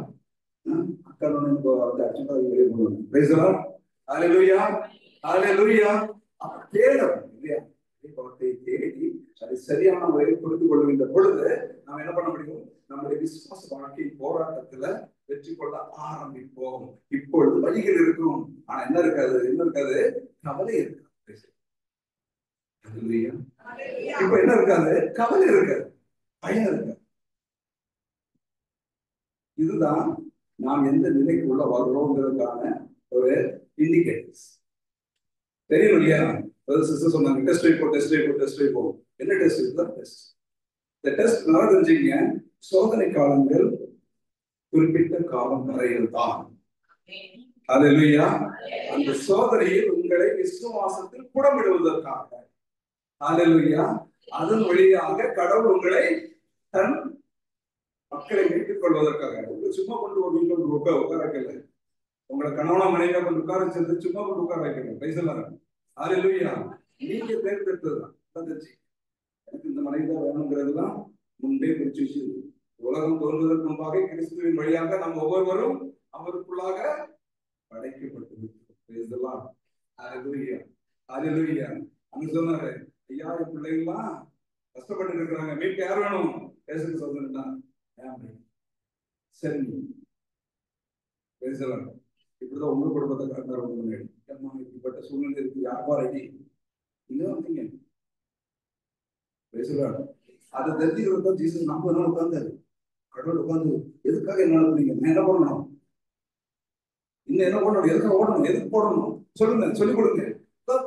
அக்கா வெளியே போகணும். Praise the Lord. ஹalleluya, ஹalleluya. தேடணும் இல்லையா? தேடி அதை சரியான முறையில் புரிந்து கொள்கின்ற பொழுது நாம் என்ன பண்ண முடியும்? நம்முடைய விசுவாச வாழ்க்கையின் போராட்டத்துல வெற்றி கொள்ள ஆரம்பிப்போம். இப்பொழுது வழிகள் இருக்கும், ஆனா என்ன இருக்காது? கவலை இருக்காது. இப்ப என்ன இருக்காது? கவலை இருக்காது, பயம் இருக்காது. இதுதான் நாம் எந்த நிலைக்கு உள்ள வர்றோங்கிறதுக்கான ஒரு இண்டிகேட்டர்ஸ். தெரியும் இல்லையா? சிஸ்டர் சொன்னாங்க டெஸ்ட் வைப்போம். என்ன டெஸ்ட்? இதுதான் டெஸ்ட். இந்த டெஸ்ட் நல்லா தெரிஞ்சுங்க. சோதனை காலங்கள் குறிப்பிட்ட காலம் வரையில் தான். ஹalleluya. அந்த சோதனையில் உங்களை விசுவாசத்தில் புடமிடுவதற்காக, ஹalleluya, அதன் வழியாக கடவுள் உங்களை தன் மக்களை மீட்டுக் கொள்வதற்காக. சும்மா கொண்டு ஒரு வீட்டில் உட்கார வைக்கல. உங்களை கணவனா மனைவியா கொண்டு உட்கார வச்சது சும்மா கொண்டு உட்கார வைக்கல. Praise the Lord. ஹalleluya. நீங்க தேர்ந்தெடுத்ததுதான். எனக்கு இந்த மனைவி தான் வேணுங்கிறதுதான் முன்பே குறிச்சு வச்சு, உலகம் தோன்றுவதற்கு முன்பாக கிறிஸ்துவின் வழியாக நம்ம ஒவ்வொருவரும் அவருக்குள்ளாக படைக்கப்பட்டிருக்கிறோம். அங்க சொன்னாரு, ஐயா என் பிள்ளைங்களாம் கஷ்டப்பட்டு இருக்கிறாங்க, மீட்க யார் வேணும்? பேசுக்கு சொல்லிருந்தான். சரி, பேசலாம். இப்படிதான் உங்க குடும்பத்தை காட்டாரு. முன்னாடி இப்படிப்பட்ட சூழ்நிலை இருக்கு, யாருப்பா ரெடி? நீங்க வந்தீங்க. பேசலாம். அதை தெரிஞ்சுக்கிறது தான் ஜீசஸ் நம்ம என்ன உட்கார்ந்தாரு. கடவுள் உட்கார்ந்து எதுக்காக என்ன நடத்துறீங்க? நான் என்ன பண்ணணும்? இன்னும் என்ன பண்ணணும்? எதுக்காக ஓடணும்? எதுக்கு போடணும்? சொல்லுங்க, சொல்லிக் கொடுங்க.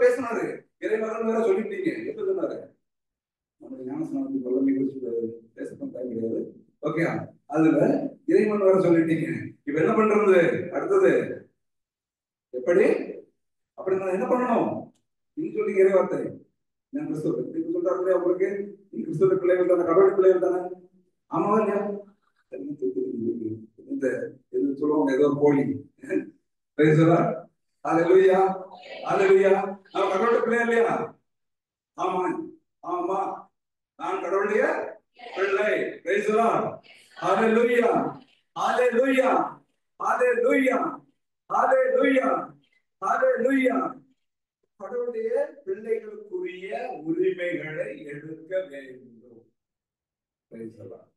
பேசினாரு. இறைமகன் வேற சொல்லிட்டீங்க. எப்படி சொன்னாரு? நம்மளுடைய ஞானஸ்நானத்துக்கு வல்லமை குறித்து பேசத்தான் டைம் கிடையாது. ஓகே, அதுல இறைமகன் வேற சொல்லிட்டீங்க. இப்ப என்ன பண்றது? அடுத்தது எப்படி? அப்படி நான் என்ன பண்ணணும்? நீங்க சொல்லிங்க இறை வார்த்தை. நான் கிறிஸ்துவ நீங்க சொல்றாரு உங்களுக்கு, நீங்க கிறிஸ்துவ பிள்ளைகள் தானே, கடவுள் பிள்ளைகள் தானே? ஆமாவா இல்லையா? இந்த இது சொல்லுவாங்க ஏதோ கோழி. ஹalleluya, ஹalleluya. நான் கடவுளுடைய பிள்ளை இல்லையா? ஆமா, ஆமா, நான் கடவுளுடைய பிள்ளை. Praise the Lord. ஹalleluya, ஹalleluya, ஹalleluya, ஹalleluya, ஹalleluya. கடவுளுடைய பிள்ளைகளுக்குரிய உரிமைகளை எடுக்க வேண்டும். Praise the Lord.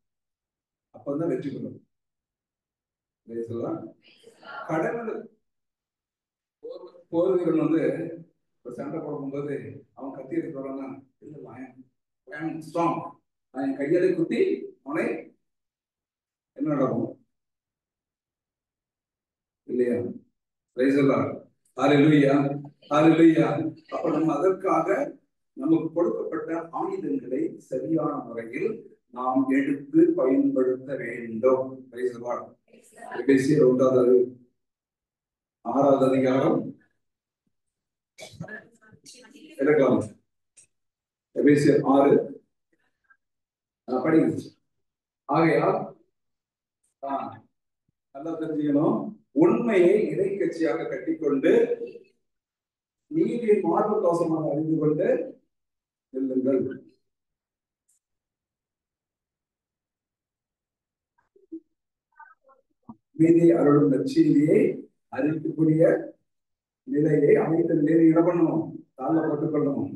அப்பதான் வெற்றி பெறும். Praise the Lord. கடவுள் போர்வீரன் வந்து ஒரு சண்டை போடும்போது அவன் கத்தி எடுத்துறான்னா, ஸ்ட்ராங், நான் என் கையாலே குத்தி அவனை என்ன நடக்கும் இல்லையா? Praise the Lord. ஹalleluya ஹalleluya. அப்ப நம்ம அதற்காக நமக்கு கொடுக்கப்பட்ட ஆயுதங்களை சரியான முறையில் நாம் எடுத்து பயன்படுத்த வேண்டும். எபேசியர் 6வது அதிகாரம் எடுக்கலாம். எபேசியர் 6 படிங்க. ஆகையால் நல்லா தெரிஞ்சுக்கணும், உண்மையை இடைக்கட்சியாக கட்டிக்கொண்டு நீதியை மார்பு கவசமாக அறிந்து கொண்டு செல்லுங்கள். நீதி அருளும் நற்செய்தியை அறிவிக்கக்கூடிய நிலையை அமைத்த நிலையை என்ன பண்ணணும்? தாழ்வப்பட்டுக் கொள்ளணும்.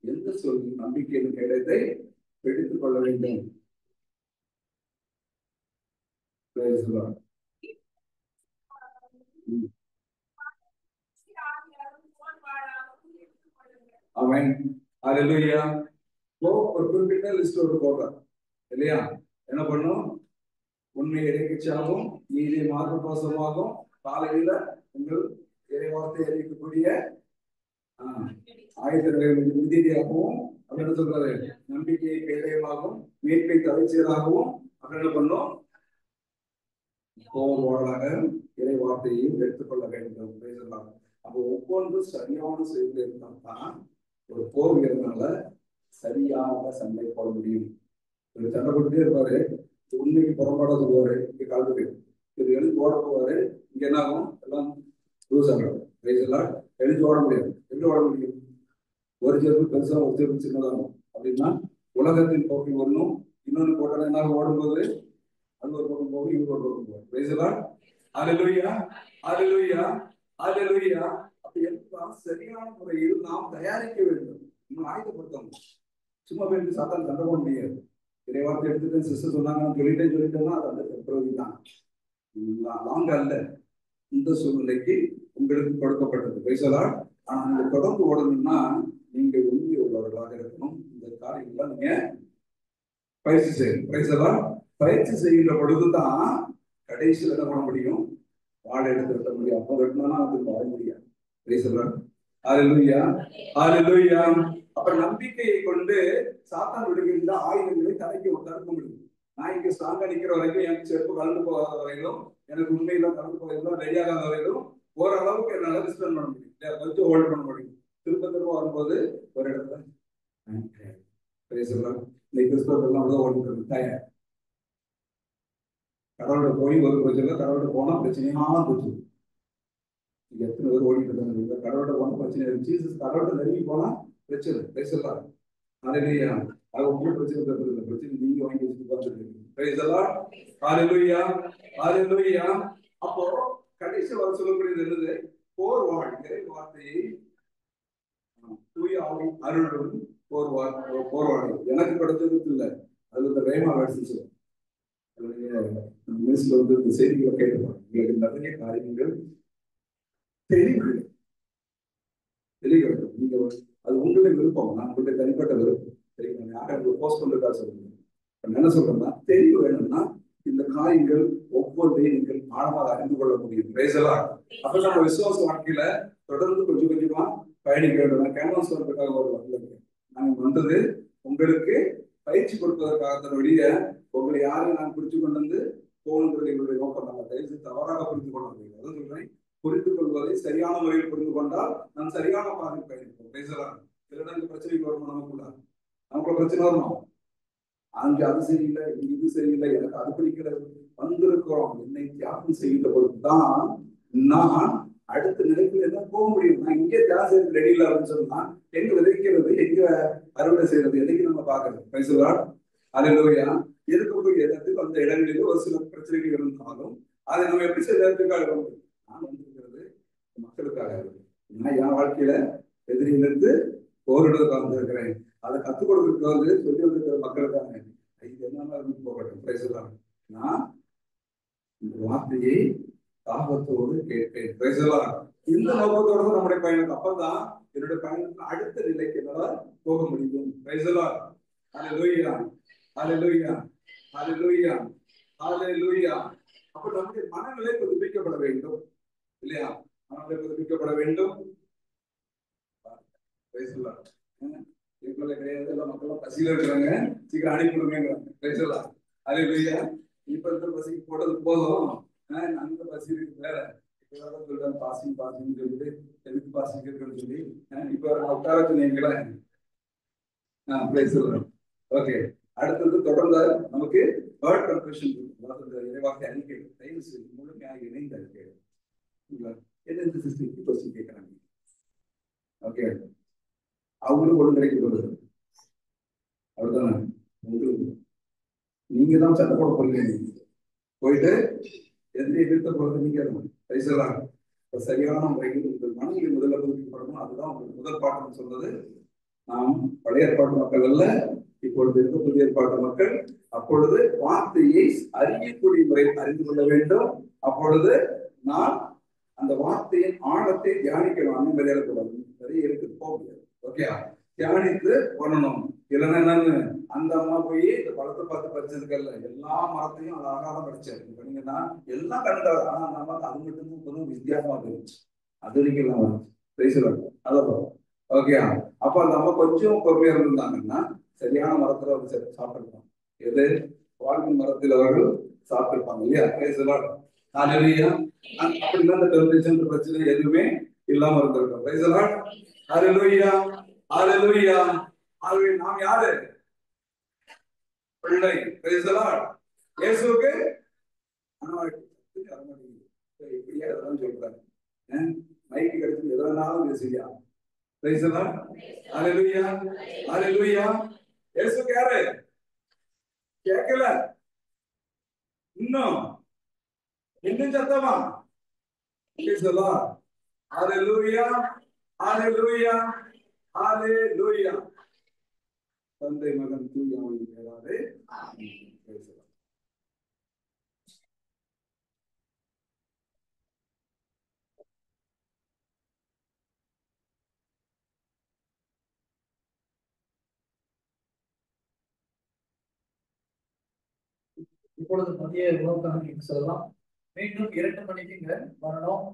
எந்த சொல் நம்பிக்கையின் கேடத்தை எடுத்துக் கொள்ள வேண்டும். ஆமென் ஹalleluya. ஒரு குறிப்பிட்ட லிஸ்ட் ஒரு போடுறார் இல்லையா? என்ன பண்ணும்? உண்மை இடைக்கட்சியாகவும் நீதி மார்க்க பாசமாகவும் காலையில உங்கள் இறைவார்த்தை அறிவிக்கக்கூடிய ஆயுதமாகவும் அப்படின்னு சொல்றாரு. நம்பிக்கையை பேரையமாகவும் மீட்பை தலைச்சீராகவும் அப்படின்னு பண்ணும். கோபமாக இறை வார்த்தையையும் எடுத்துக்கொள்ள வேண்டும். அப்போ ஒவ்வொன்றும் சரியான செயல் இருந்தால் தான் ஒரு போர் வீரனால சரியாக சண்டை போட முடியும். சண்டை போட்டுட்டே இருப்பாரு, உண்மைக்கு புறம்பாட சொல்லுவாரு, இங்க காலத்துக்கு இது எழுந்து ஓட போவாரு, இங்க என்ன ஆகும்? எல்லாம் லூஸ் ஆகும். எழுந்து ஓட முடியாது. எப்படி ஓட முடியும்? ஒரு செருப்பு பெருசா ஒரு செருப்பு சின்னதாகும். அப்படின்னா உலகத்தின் போக்கில் ஒன்றும் இன்னொன்று போட்டா என்ன ஓடும்போது அது ஒரு பக்கம் போகும், இவங்க ஒரு பக்கம் போகும். ஹalleluya ஹalleluya ஹalleluya. அப்ப எல்லாம் சரியான முறையில் நாம் தயாரிக்க வேண்டும். நம்ம ஆயுதப்படுத்தணும். சும்மா போயிட்டு சாத்தான் சண்டை போட முடியாது. இறைவார்த்தை எடுத்துட்டு சிஸ்டர் சொன்னாங்க சொல்லிட்டேன்னா அது அந்த டெம்பரரி தான், லாங் அல்ல. இந்த சூழ்நிலைக்கு உங்களுக்கு கொடுக்கப்பட்டது பேசலாம். ஆனா நீங்க தொடர்ந்து ஓடணும்னா நீங்க உண்மை உள்ளவர்களாக இருக்கணும். இந்த காரியங்கள்லாம் நீங்க பயிற்சி செய்யணும். பேசலாம். பயிற்சி செய்கின்ற பொழுதுதான் கடைசியில் என்ன பண்ண முடியும்? வாழை எடுத்து வெட்ட முடியும். அப்போ வெட்டினா அது வாழ முடியாது. பேசலாம். ஹalleluya ஹalleluya. அப்ப நம்பிக்கையை கொண்டு சாத்தான் விடுகின்ற ஆயுதங்களை தடுக்க முடியும். நான் இங்க ஸ்ட்ராங்கா நிக்கிற வரைக்கும், எனக்கு செருப்பு கலந்து போகாத வரையிலும், எனக்கு உண்மையில கலந்து போகிறதும் ரெடியாகாத வரையிலும் ஓரளவுக்கு என்னால டிஸ்டர்ப் பண்ண முடியும், கொஞ்சம் ஹோல்ட் பண்ண முடியும். திரும்ப வரும்போது ஒரு இடத்துல பேசலாம். இன்னைக்கு கிறிஸ்தவர்கள் அவ்வளவு ஓடிட்டு தயார். கடவுளோட போய் ஒரு பிரச்சனை, கடவுளோட போனா பிரச்சனையா போச்சு. எத்தனை பேர் ஓடிட்டு இருக்காங்க? கடவுளோட போன பிரச்சனை இருந்துச்சு. கடவுளோட நெருங்கி போனா பிரச்சனை பேசலாம். ஹalleluya. அது உங்களுக்கு பிரச்சனை தருது. பிரச்சனை நீங்க வாங்கி வச்சுட்டு பார்த்துருக்கீங்க. பேசலாம். ஹalleluya ஹalleluya. அப்போ கடைசி வர சொல்லக்கூடியது என்னது? போர் வாழ்க்கை வார்த்தையை தூய ஆவி அருளும் போர்வாடு எனக்கு கிடைச்சது இல்லை. அது இந்த ரேமா வேட்ஸ் நியூஸ்ல வந்து இந்த செய்திகளை கேட்டுப்பாங்க. உங்களுக்கு நிறைய காரியங்கள் தெளிவுகள் நீங்க அது உங்களுடைய விருப்பம். நான் உங்களுடைய தனிப்பட்ட விருப்பம். சரிங்களா? யாரும் போஸ்ட் பண்றதா சொல்லுங்க. என்ன சொல்றேன்னா, தெளிவு வேணும்னா இந்த காரியங்கள் ஒவ்வொன்றையும் நீங்கள் ஆழமாக அறிந்து கொள்ள முடியும். பேசலாம். அப்ப நம்ம விசுவாச வாழ்க்கையில தொடர்ந்து கொஞ்சம் கொஞ்சமா பயணிக்க வேண்டும். கேன்வாஸ் பண்றதுக்காக வரல. நாங்க வந்தது உங்களுக்கு பயிற்சி கொடுப்பதற்காக வெளிய உங்களை யாரையும் நான் புரிஞ்சு கொண்டு வந்து போகணுங்கிறது எங்களுடைய நோக்கம். நம்ம தயவுசெய்து தவறாக புரிந்து கொள்ள முடியும். அதான் சொல்றேன், புரிந்து கொள்வதை சரியான முறையில் புரிந்து கொண்டால் நாம் சரியான பாதை பயணிப்போம். பேசலாம். இல்லைன்னா இந்த பிரச்சனைக்கு வரணும். நமக்குள்ள பிரச்சனை வரணும். அங்கே அது சரியில்லை, இது சரியில்லை, எனக்கு அது பிடிக்கிறது. வந்திருக்கிறோம் என்னை தியாகம் செய்கின்ற பொழுதுதான் நான் அடுத்த நிலைக்குள்ள என்ன போக முடியும். நான் இங்கே தியாகம் செய்யறது ரெடி இல்லை அப்படின்னு சொன்னா எங்க விதைக்கிறது, எங்க அறுவடை செய்யறது, என்னைக்கு நம்ம பார்க்கறது. பேசலாம். ஹalleluya. இருக்கக்கூடிய இடத்துக்கு அந்த இடங்களில் ஒரு சில பிரச்சனைகள் இருந்தாலும் அதை நம்ம எப்படி செய்யறதுக்காக முடியும். நான் வந்திருக்கிறது மக்களுக்காக. நான் என் வாழ்க்கையில எதிரியிலிருந்து போரிடுவதற்காக வந்திருக்கிறேன். அதை கற்றுக் கொடுக்கறதுக்கு வந்து சொல்லி வந்திருக்கிற மக்களுக்காக இது என்னன்னா இருந்து போகட்டும். பேசலாம். நான் இந்த வார்த்தையை தாகத்தோடு கேட்பேன். பேசலாம். இந்த நோக்கத்தோடு நம்முடைய பயணம். அப்பதான் என்னுடைய பயணத்தின் அடுத்த நிலைக்கு என்னால் போக முடியும். பேசலாம். ஹalleluya ஹalleluya ஹalleluya. ஹalleluya. அப்ப நம்முடைய மனநிலை புதுப்பிக்கப்பட வேண்டும் இல்லையா? மனநிலை புதுப்பிக்கப்பட வேண்டும். பேசலாம் இவங்கள கிடையாது, எல்லாம் மக்கள் பசியில இருக்கிறாங்க, சீக்கிரம் அனுப்பிவிடுங்கிறாங்க. பேசலாம் ஹalleluya. இப்ப இருக்கிற பசிக்கு போட்டது போதும், அந்த பசி இருக்கு வேற. சொல்றேன் பாசிங் பாசிங் சொல்லிட்டு எதுக்கு பாசிங் இருக்குன்னு சொல்லி இப்ப உட்கார சொன்னீங்களே. பேசலாம். ஓகே, அடுத்தது தொடர்ந்து நமக்கு வேர்ட் கன்ஃபெஷன் இறைவாக அறிக்கை தயவு செய்து முழுமையாக இணைந்த அறிக்கை எந்த சிஸ்டம் கொஸ்டின் கேட்கறாங்க. ஓகே, அவங்களுக்கு ஒண்ணு கிடைக்க போகுது அவ்வளவுதானே. நீங்க தான் சட்டை போட போறீங்க, போயிட்டு எந்த எதிர்த்த போறது நீங்க பேசலாம். சரியான முறையில் உங்கள் மனநிலை முதல்ல புதுப்பிக்கப்படணும். அதுதான் உங்களுக்கு முதல் பாட்டுன்னு சொன்னது. நாம் பழைய ஏற்பாட்டு மக்கள் அல்ல, இப்பொழுது இருக்க புதிய ஏற்பாட்டு மக்கள். அப்பொழுது வார்த்தையை அறியக்கூடிய முறையில் அறிந்து கொள்ள வேண்டும். அப்பொழுது நான் அந்த வார்த்தையின் ஆழத்தை தியானிக்கணும். அந்த மாதிரி கூடாது, நிறைய எடுத்து போக முடியாது. ஓகே, தியானித்து பண்ணணும். இல்லைன்னா என்னன்னு அந்த அம்மா போய் இந்த பழத்தை பார்த்து பறிச்சதுக்கல்ல, எல்லா மரத்தையும் அழகாக படிச்சாரு. பண்ணீங்கன்னா எல்லாம் கண்டாரு. ஆனா நம்ம அது மட்டும் கொஞ்சம் வித்தியாசமா இருந்துச்சு. அது வரைக்கும் எல்லாம் பேசுறாங்க. அதான் ஓகே. அப்ப அந்த அம்மா கொஞ்சம் பொறுமையா இருந்திருந்தாங்கன்னா சரியான மரத்துல வந்து சாப்பிட்டுருப்பாங்க. எது வாழ்வின் மரத்தில் அவர்கள் சாப்பிட்டுருப்பாங்க இல்லையா? பேசலாம். ஹalleluya. அப்படின்னா அந்த டெம்பரேச்சர் பிரச்சனை எதுவுமே இல்லாம இருந்திருக்கும். பேசலாம். ஹalleluya, ஹalleluya. ஆகவே நாம் யாரு? பிள்ளை. பேசலாம். இயேசுவுக்கு இப்படியே அதெல்லாம் சொல்றாங்க. மைக்கு கிடைச்சு எதனாலும் பேசுறியா? பேசலாம். ஹalleluya, ஹalleluya. இயேசுவுக்கு யாரு? கேட்கல இன்னும் சத்தமா பேசலாம். ஹalleluya, ஹalleluya, ஹalleluya. தந்தை மகன் தூய ஆவியின் பெயராலே பேசலாம். இப்பொழுது மதிய உணவுக்காக சொல்லலாம். மீண்டும் 2 மணிக்கு இங்க வரணும்.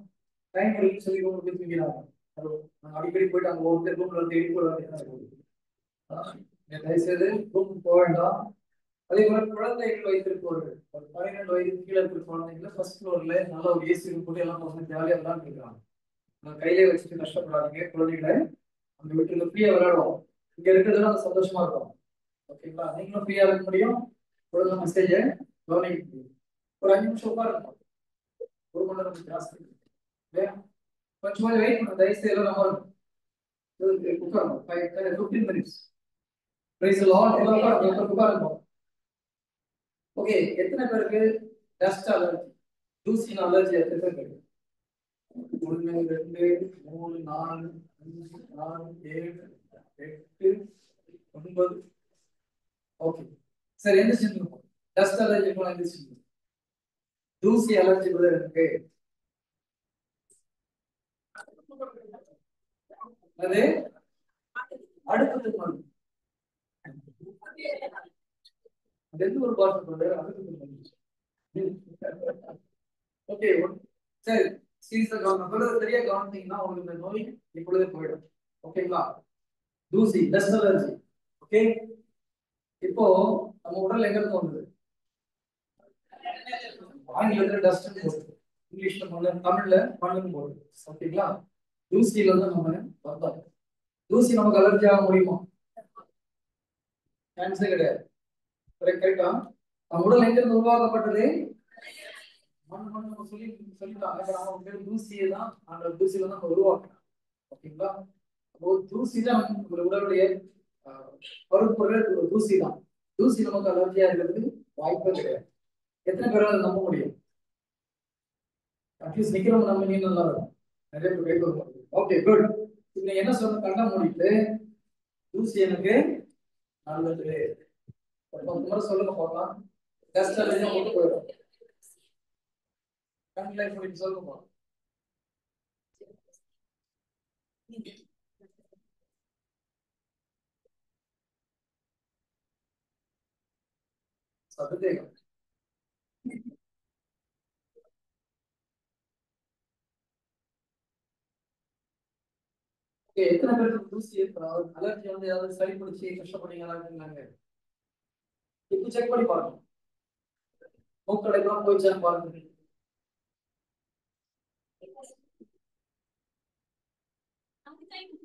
டைம் இருக்கு சொல்லி ரூம் தூங்கிறாங்க. அடிக்கடி போயிட்டு அங்க ஒருத்தர் ரூம்ல இருந்து தயவுசெய்து ரூம் போக வேண்டாம். அதே போல குழந்தைகள் வைத்திருப்பவர்கள் ஒரு 12 வயதுக்கு கீழே இருக்கிற குழந்தைங்கள ஃபர்ஸ்ட் ஃப்ளோர்ல நல்ல ஒரு ஏசி ரூம் போட்டு எல்லாம் பசங்க ஜாலியாக தான் இருக்காங்க. கையிலே வச்சுட்டு கஷ்டப்படாதீங்க. குழந்தைகளை அந்த வீட்டுல ஃப்ரீயா விளையாடுவோம். இங்க இருக்கிறதுல அந்த சந்தோஷமா இருக்கும். ஓகேங்களா? நீங்களும் ஃப்ரீயா இருக்க முடியும். குழந்தை மெசேஜ கவனிக்க முடியும். ஒரு 5 நிமிஷம் உட்காருங்க. 1 மணி நேரம் ஜாஸ்தி இல்லையா? கொஞ்சம் வெயிட் பண்ண தயவுசெய்து எல்லாம் நம்ம உட்காருங்க. 15 minutes. Price the Lord. எல்லாம் உட்காருங்க. ஓகே, எத்தனை பேருக்கு டஸ்ட் அலர்ஜி, தூசின அலர்ஜி எத்தனை பேருக்கு? 1 2 3 4 5 6 7 8 9. ஓகே சரி, எந்த சின்ன டஸ்ட் அலர்ஜி கூட எந்த சின்ன தூசி அலர்ஜி கூட இருக்கு. அது அடுத்தது அது எந்த ஒரு பாட்டு சொல்றாரு? அடுத்தது ஓகே சரி, சீரியஸா கவனம் சரியா கவனித்தீங்கன்னா உங்களுக்கு இந்த நோய் இப்பொழுதே போயிடும். ஓகேங்களா? தூசி டஸ்ட் அலர்ஜி. ஓகே, இப்போ நம்ம உடல் எங்க இருந்து வந்தது? ஆங்கிலத்துல டஸ்ட் போடுது, இங்கிலீஷ்ல மண்ணு, தமிழ்ல மண்ணுன்னு போடுது. ஓகேங்களா? தூசியில தான் நம்ம வந்தோம். தூசி நமக்கு அலர்ஜி ஆக முடியுமா? சான்ஸே கிடையாது. கரெக்டா? நம்ம உடல் எங்க இருந்து உருவாக்கப்பட்டது? மண் மண் நம்ம சொல்லிட்டாங்க. தூசியை தான் அந்த தூசியில தான் நம்ம உருவாக்கணும். ஓகேங்களா? அப்போ தூசி தான் நம்ம உடலுடைய பருப்பொருள் தூசி தான். தூசி நமக்கு அலர்ஜியா இருக்கிறதுக்கு வாய்ப்பே கிடையாது. எத்தனை பேரால் நம்ப முடியும்? அட்லீஸ்ட் நிக்கிறவங்க நம்பினீங்க நல்லா இருக்கும். நிறைய பேர் கேட்க. Okay good. இப்ப என்ன சொல்ற? கண்ணை மூடிட்டு தூசி எனக்கு நல்லது ஒரு 10 முறை சொல்லுங்க போகலாம். டஸ்ட் அலர்ஜி போட்டு போயிடும். கண்ணில் மூடிட்டு சொல்லுங்க போகலாம். சத்தேகம் எத்தனை பேருக்கு தூசி அலர்ஜி வந்து ஏதாவது சளி பிடிச்சி கஷ்டப்படுறீங்களா இருந்தாங்க? இப்போ செக் பண்ணி பாருங்க. மூக்கடைக்கெல்லாம் போயிச்சான்னு பாருங்க.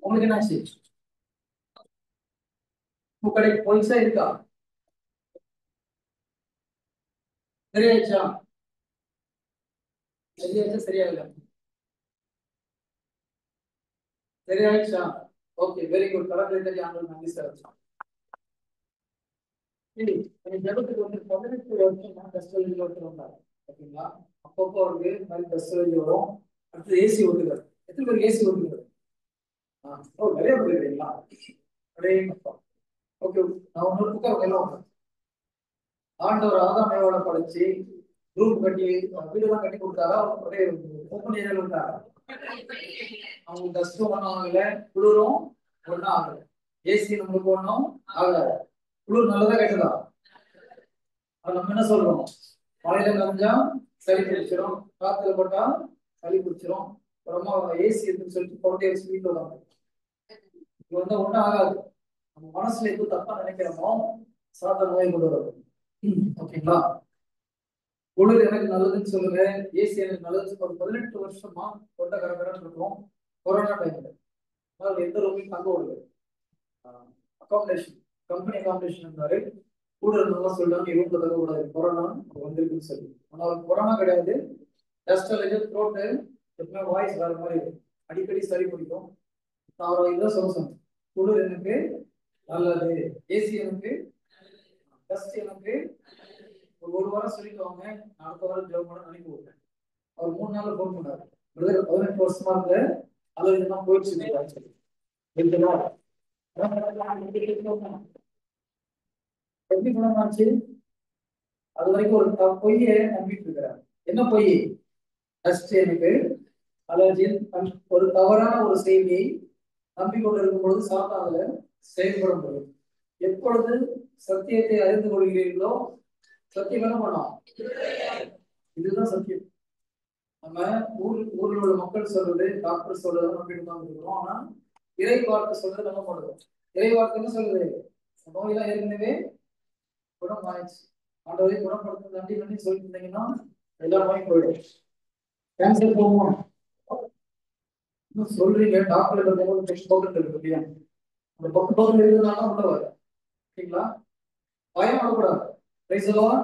உங்களுக்கு என்னாச்சு? மூக்கடைக்கு போயிச்சா இருக்கா? சரியாயிடுச்சா? சரியாயிடுச்சா? சரியாயில்ல? சரியாயிடுச்சா? Okay, very good. கடற்கரை தெரியும். ஆண்டு நன்றி சார். ஜபத்துக்கு வந்து 18 வருஷமா டஸ்ட் அலர்ஜி ஒருத்தர் வந்தாரு. ஓகேங்களா? அப்பப்போ அவருக்கு இந்த மாதிரி டஸ்ட் அலர்ஜி வரும். அடுத்து ஏசி ஓட்டுக்காரு. எத்தனை பேருக்கு ஏசி ஓட்டுக்காரு? நிறைய பேர் இருக்கீங்களா? ஓகே, நான் உங்களுக்கு புத்தகம் எல்லாம் ஆண்டவர் ஆதாம் ஏவாள படைச்சு ரூம் கட்டி வீடெல்லாம் கட்டி கொடுத்தாரா? ஒரே ஓப்பன் ஏரியால இருந்தாரா? அவங்க டஸ்டும் ஒன்றும் ஆகல, குளிரும் ஒன்றும் ஆகல. ஏசி நம்மளுக்கு ஒன்றும் ஆகல. குளிர் நல்லதா கேட்டதா? அது நம்ம என்ன சொல்றோம்? மழையில நனைஞ்சா சளி பிடிச்சிரும், காத்துல போட்டா சளி பிடிச்சிரும். அப்புறமா ஏசி இருக்குன்னு சொல்லிட்டு கொண்டே வச்சு வீட்டு வராங்க. இது வந்து ஒன்றும் ஆகாது. நம்ம மனசுல எதுவும் தப்பா நினைக்கிறோமோ சாதா நோய் கொண்டு வரும். ஓகேங்களா? குளிர் எனக்கு நல்லதுன்னு சொல்லுங்க, ஏசி எனக்கு நல்லதுன்னு. ஒரு 18 வருஷமா கொண்ட கரகரன்னு இருக்கும். கொரோனா டைம்ல எந்த ரூமையும் தங்க விடுது. அகாமடேஷன், கம்பெனி அகாமடேஷன் இருந்தாரு. கூட இருந்தவங்க சொல்றாங்க இவங்க தங்க கூடாது, கொரோனா வந்திருக்குன்னு சொல்லி. ஆனா கொரோனா கிடையாது. டஸ்ட் அலர்ஜி, த்ரோட்டு எப்பவுமே வாய்ஸ் வேற மாதிரி இருக்கும். அடிக்கடி சளி பிடிக்கும். நான் அவரை இதான் சொல்ல சொன்னேன். குளிர் எனக்கு நல்லது, ஏசி எனக்கு, டஸ்ட் எனக்கு. ஒரு வாரம் சொல்லிட்டு வாங்க, அடுத்த வாரம் ஜெபம் பண்ண அனுப்பி விட்டேன். அவர் 3 நாள்ல போன் பண்ணாரு. 18 வருஷமா இருந்த அலர்ஜிலாம் போயிடுச்சு. எப்படி குணமாச்சு? அது வரைக்கும் ஒரு பொய்யை நம்பிட்டு இருக்கிறார். என்ன பொய்? டஸ்ட் எனக்கு அலர்ஜி, ஒரு தவறான ஒரு செய்தியை நம்பிக்கொண்டு இருக்கும் பொழுது சாத்தான்ல செயல்பட முடியும். எப்பொழுது சத்தியத்தை அறிந்து கொள்கிறீர்களோ சத்தியம் என்ன பண்ணோம்? இதுதான் சத்தியம். நம்ம ஊரில் உள்ள மக்கள் சொல்றது, டாக்டர் சொல்றது நம்பிட்டு தான் இருக்கிறோம். ஆனா இறை வார்த்தை சொல்றது நம்ம பண்ணுறோம். இறை வார்த்தை என்ன சொல்லுது? நோயெல்லாம் ஏற்கனவே குணம் ஆயிடுச்சு. ஆண்டவரை குணப்படுத்த நன்றி நன்றி சொல்லிட்டு இருந்தீங்கன்னா எல்லா நோயும் போயிடும். கேன்சர் போவோம் சொல்றீங்க, டாக்டர் போட்டு இருக்கு இல்லையா? அந்த பக்கம் இருந்தாலும் உள்ளவர். ஓகேங்களா? பயம் வரக்கூடாது. Price the Lord.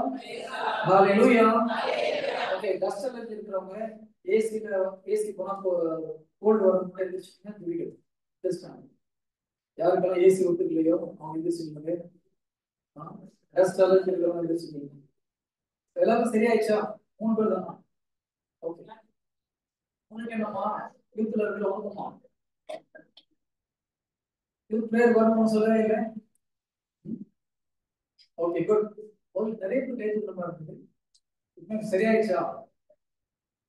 Hallelujah. Okay, dust allergy இருக்கிறவங்க ஏசி போனா கோல்டு வரணும் இருந்துச்சுன்னா வீடு டெஸ்ட் ஆகும். யாருக்கெல்லாம் ஏசி ஒத்துக்கலையோ அவங்க எந்திரிச்சுங்க. டஸ்ட் அலர்ஜி இருக்கிறவங்க எந்திரிச்சுங்க. எல்லாரும் சரியாயிடுச்சா? 3 பேர் தானா? ஓகே, உங்களுக்கு என்னம்மா யூத்ல இருக்கிற ஒன்றுமா யூத் பேர் வரணும்னு சொல்லவே இல்லை. Okay, good. நிறைய பேர் கேட்டு இருக்குது. சரியாயிடுச்சா?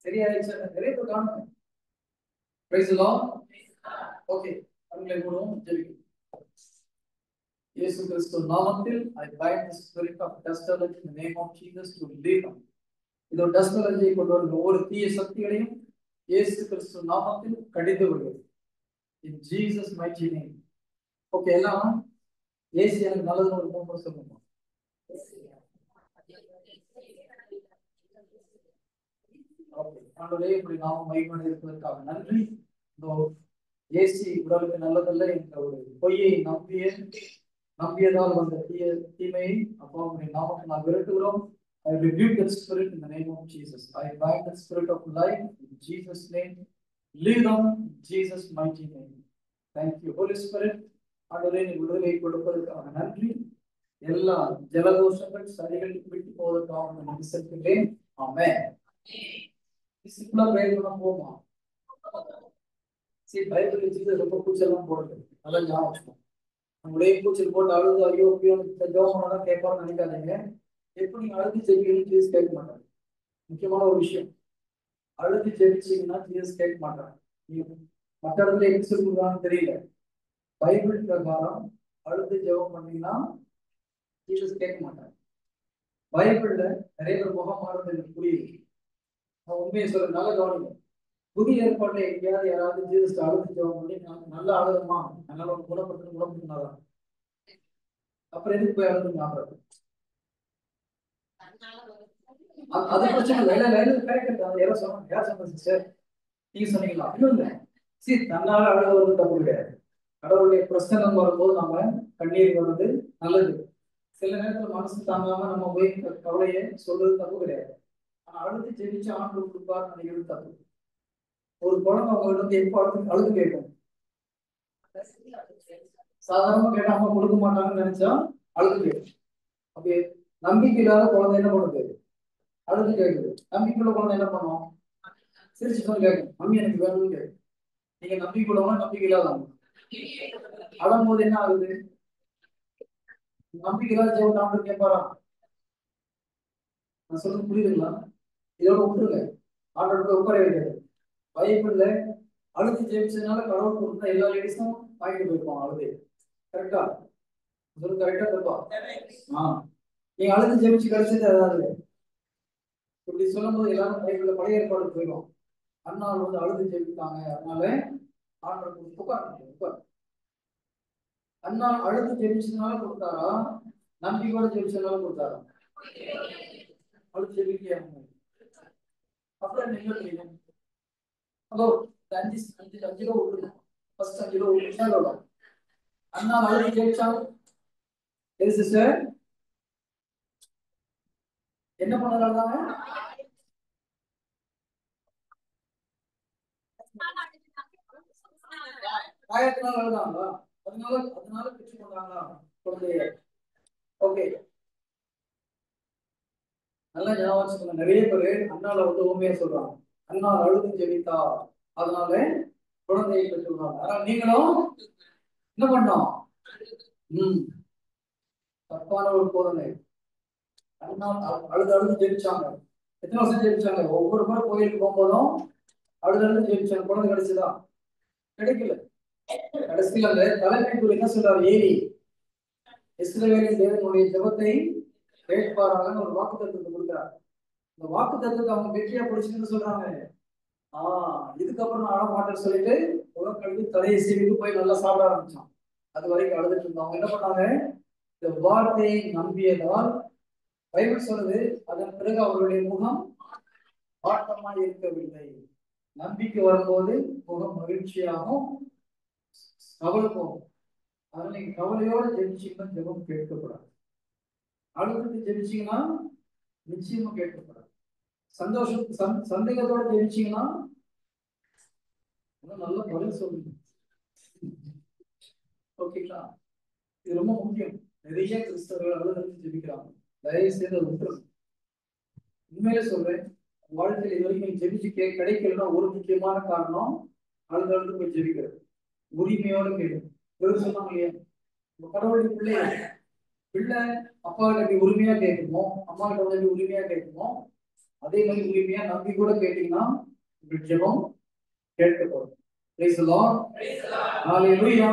சரியாயிடுச்சா? நிறைய பேர் காணுங்க. Praise the Lord. ஓகே, அவங்களை கூடவும் ஜெபிக்கும். இயேசு கிறிஸ்து நாமத்தில் I bind the spirit of dust allergy in the name of Jesus to leave them. இதோ டஸ்ட் அலர்ஜியை கொண்டு வரும் ஒவ்வொரு தீய சக்திகளையும் இயேசு கிறிஸ்து நாமத்தில் கடிந்து விடுகிறது. In Jesus mighty name. Okay, எல்லாம் ஏசி எனக்கு நல்லதுன்னு ஒரு 3 சொல்லுங்க. ஆண்டவரே, இப்படி நாம மகிமை இருப்பதற்காக நன்றி. ஏசி உடலுக்கு நல்லதல்ல என்ற ஒரு பொய்யை நம்பியதால் வந்த தீமையை அப்பா உங்களுடைய நாமத்தை நான் விரட்டுகிறோம். I rebuke that spirit in the name of Jesus. I bind the spirit of life in Jesus' name. Leave them in Jesus' mighty name. Thank you, Holy Spirit. ஆண்டவரே, நீ விடுதலை கொடுப்பதற்காக நன்றி. எல்லா ஜலதோஷங்கள் சளிகள் விட்டு போவதற்காக நான் விசேஷிக்கிறேன். ஆமென். சிம்பிளா பிரேயர் பண்ண போமா? சரி, பைபிள் வச்சுட்டு ரொம்ப கூச்சலாம் போடுறது நல்லா ஞாபகம் வச்சுக்கணும். நம்மளே கூச்சல் போட்டு அழுது ஐயோ ஜெபம் பண்ணாதான் கேட்பான்னு நினைக்காதீங்க. எப்படி நீங்க அழுது ஜெபிக்கணும் ஜீசஸ் கேட்க மாட்டாங்க. முக்கியமான ஒரு விஷயம், அழுது ஜெபிச்சீங்கன்னா ஜீசஸ் கேட்க மாட்டாங்க. நீங்க மற்ற இடத்துல எப்படி சொல்லுறான்னு தெரியல. பைபிள் பிரகாரம் அழுது ஜெபம் பண்ணீங்கன்னா ஜீசஸ் கேட்க மாட்டாங்க. பைபிள்ல நிறைய பேர் முகம் மாறுறது எனக்கு புரியுது. நான் உண்மையை சொல்ற நல்ல கவனிங்க. புதிய ஏற்பாடுல எங்கேயாவது யாராவது ஜீசஸ் அழுது ஜெபம் பண்ணி நல்லா அழுதுமா அதனால ஒரு குணப்படுத்தினாதான் அப்புறம் எதுக்கு போய் அழுதுங்க அது பிரச்சனை இல்லை. யாரோ சொன்னாங்க, யார் சொன்னது சார்? நீங்க சொன்னீங்களா? இல்ல இல்ல, சரி, தன்னால அழுவது தப்பு கிடையாது. கடவுளுடைய பிரசனம் வரும்போது நம்ம கண்ணீர் வருது நல்லது. சில நேரத்துல மனசு தாங்காம நம்ம போய் கவலையை சொல்றது தப்பு கிடையாது. ஆனா அழுது ஜெயிச்சு ஆண்டு கொடுப்பார் நினைக்கிறது தப்பு. ஒரு குழந்தை அவங்கள்ட்ட வந்து எப்போ அழுது கேட்கும். சாதாரணமா கேட்டா அம்மா கொடுக்க மாட்டாங்கன்னு நினைச்சா அழுது கேட்கும். அப்படி நம்பிக்கை இல்லாத குழந்தை என்ன பண்ணுது? அழுது கேட்குது. நம்பிக்கையுள்ள குழந்தை என்ன பண்ணும்? சிரிச்சு தான் கேட்கும், மம்மி எனக்கு வேணும்னு கேட்கும். நீங்க நம்பிக்கையுள்ளவங்க நம்பிக்கை இல்லாதவங்க அழும் போது என்ன ஆகுது? நம்பிக்கை இல்லாத ஜெபம் ஆண்டு கேட்பாரா? நான் சொல்றது புரியுதுங்களா? இதோட விட்டுருங்க, ஆண்டோட உட்கார வைக்கிறது. பைபிள்ல அழுது ஜெயிச்சதுனால கடவுள் கொடுத்தா எல்லா லேடிஸும் வாங்கிட்டு போயிருப்பாங்க அழுது. கரெக்டா சொல்றது? கரெக்டா தப்பா? நீங்க அழுது ஜெயிச்சு கிடைச்சது அதாவது இப்படி சொல்லும் போது எல்லாரும் பைபிள்ல பழைய ஏற்பாடு போயிடும். அண்ணா வந்து அழுது ஜெயித்தாங்க, அதனால ஆண்டவர் உட்கார். அண்ணா அழுது ஜெயிச்சதுனால கொடுத்தாரா, நம்பிக்கையோட ஜெயிச்சதுனால கொடுத்தாரா? அழுது ஜெயிக்க அப்புறம் நீங்க அதோ 5 ரூபா விட்டுருங்க. ஃபர்ஸ்ட் 5 ரூபா விட்டுருங்க. அண்ணா அழுது ஜெயிச்சாங்க. சிஸ்டர் என்ன பண்ணலாங்க? காயத்தினால அழுதாங்களா? அதனால பிச்சு கொண்டாங்களா குழந்தைய? ஓகே, நல்லா ஞாபகம் வச்சுக்கோங்க. நிறைய பேர் அண்ணால வந்து உண்மையா சொல்றாங்க, அண்ணா அழுது ஜெயித்தா அதனால குழந்தையை பெற்றுள்ளாங்க. அதனால நீங்களும் என்ன பண்ணோம்? தப்பான ஒரு போதனை. அண்ணா அழுது ஜெயிச்சாங்க. எத்தனை வருஷம் ஜெயிச்சாங்க? ஒவ்வொரு முறை கோயிலுக்கு போகும்போதும் அழுது ஜெயிச்சாங்க. குழந்தை கிடைச்சதா? கிடைக்கல. கடைசியில் அந்த தலைமை என்ன சொல்றாரு? ஏலி இஸ்ரவேலின் தேவனுடைய ஜெபத்தை கேட்பாராக ஒரு வாக்கு தத்துவத்தை கொடுக்கிறார். இந்த வாக்கு தத்துவத்தை அவங்க வெற்றியா பிடிச்சுன்னு சொல்றாங்க. இதுக்கப்புறம் நான் அழ மாட்டேன்னு சொல்லிட்டு உலகம் கழுவி தலையை சீவிட்டு போய் நல்லா சாப்பிட ஆரம்பிச்சான். அது வரைக்கும் அழுதுட்டு இருந்தவங்க என்ன பண்ணாங்க? இந்த வார்த்தையை நம்பியதால் பைபிள் சொல்றது, அதன் பிறகு அவருடைய முகம் வாட்டமாக இருக்கவில்லை. நம்பிக்கை வரும்போது முகம் மகிழ்ச்சியாகவும் கவலை போகும். அதனால நீங்க கவலையோட ஜெபிச்சீங்கன்னா ஜெபம் கேட்கப்படாது. அழுதுட்டு ஜெபிச்சீங்கன்னா நிச்சயமா கேட்கப்படாது. சந்தேகத்தோட ஜெபிச்சீங்கன்னா நல்ல பதில் சொல்லுங்க. ஓகேங்களா? இது ரொம்ப முக்கியம். நிறைய கிறிஸ்தவர்கள் அழுது ஜெபிக்கிறாங்க. தயவு செய்து அதை விட்டுருங்க. உண்மையிலே சொல்றேன், வாழ்க்கையில் இது வரைக்கும் ஜெபிச்சு கிடைக்கலன்னா ஒரு முக்கியமான காரணம் அழுது போய் ஜெபிக்கிறது. உரிமையோட கேட்கும். சொன்னாங்க இல்லையா, கடவுளுடைய பிள்ளை அப்பா கிட்ட உரிமையா கேட்குமோ, அம்மா கிட்ட உரிமையா கேட்குமோ, அதே மாதிரி உரிமையா நம்பி கூட கேட்டீங்கன்னா உங்கள் ஜெபம் கேட்கப்படும். Praise the Lord. Hallelujah.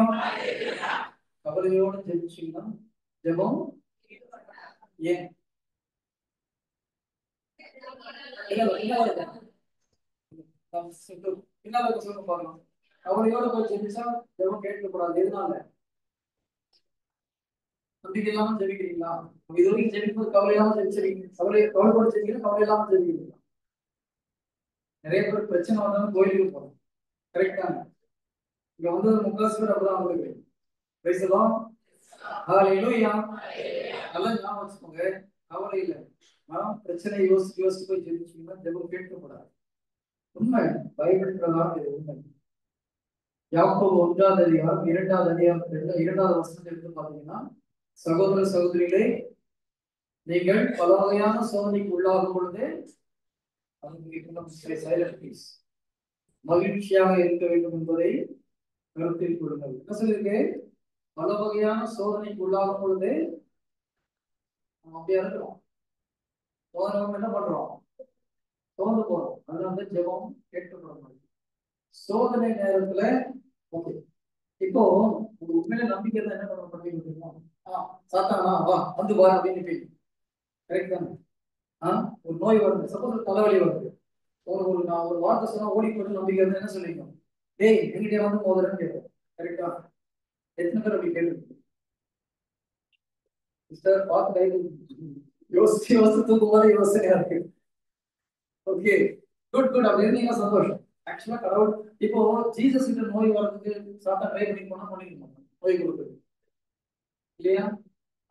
கவலையோட ஜெபிச்சீங்கன்னா ஜெபம் ஏன் பின்னால சொல்ல பார்க்கலாம். கவலையோட போய் ஜெபிச்சா ஜெபம் கேட்கக்கூடாது. எதனால? நம்பிக்கை இல்லாம ஜெபிக்கிறீங்களா? இது வரைக்கும் ஜெபிக்கும்போது கவலை இல்லாம ஜெபிச்சிருக்கீங்க. கவலையோட ஜெபிக்கிறீங்க, கவலை இல்லாம ஜெபிக்கிறீங்களா? நிறைய பேர் பிரச்சனை வந்தாலும் கோயிலுக்கு போறோம். கரெக்டாங்க. இங்க வந்து முக்காசு பேர் அப்படிதான் வந்துருக்கீங்க. Praise the Lord. Hallelujah. நல்லா ஞாபகம் வச்சுக்கோங்க. கவலை இல்லை, பிரச்சனை யோசிச்சு போய் ஜெபிச்சீங்கன்னா ஜெபம் கேட்கக்கூடாது. உண்மை, பைபிள் பிரகாரம் இது உண்மை. யாக்கோபு 1ஆம் அதிகாரம் 2ஆவது அதிகாரம் 2வது வசனத்தை எடுத்து பாத்தீங்கன்னா, சகோதர சகோதரிகளே, நீங்கள் பல வகையான சோதனைக்கு உள்ளாகும் பொழுது மகிழ்ச்சியாக இருக்க வேண்டும் என்பதை கருத்தில் கொள்ளுங்கள். என்ன சொல்லிருக்கு? பல வகையான சோதனைக்கு உள்ளாகும் பொழுது நம்ம அப்படியே இருக்கிறோம். சோதனை என்ன பண்றோம்? சோர்ந்து போறோம். அதனால ஜெபம் கேட்கப்பட மாட்டேங்குது. சோதனை நேரத்துல ஓகே, இப்போ ஒரு உண்மையில நம்பிக்கை தான் என்ன பண்ண பண்ணிருக்கோம்? சாத்தானா வா வந்து வா அப்படின்னு கரெக்ட் தானே? ஒரு நோய் வருது, சப்போஸ் தலைவலி வருது, நான் ஒரு வார்த்தை சொன்னா ஓடி போட்டு நம்பிக்கை என்ன சொல்லிக்கணும், டேய் எங்கிட்டே வந்து மோதுறேன்னு கேட்போம். கரெக்டா? எத்தனை பேர் அப்படி கேட்டு சிஸ்டர் பார்த்து கை யோசிச்சு யோசிச்சு தூக்கும் போது யோசனையா இருக்கு. Okay, good good. அப்படி இருந்தீங்கன்னா சந்தோஷம். ஆக்சுவலா கடவுள் இப்போ ஜீசஸ் கிட்ட நோய் வர்றதுக்கு சாத்தா ட்ரை பண்ணி போனா பண்ணிக்க மாட்டோம் நோய் கொடுக்குது இல்லையா?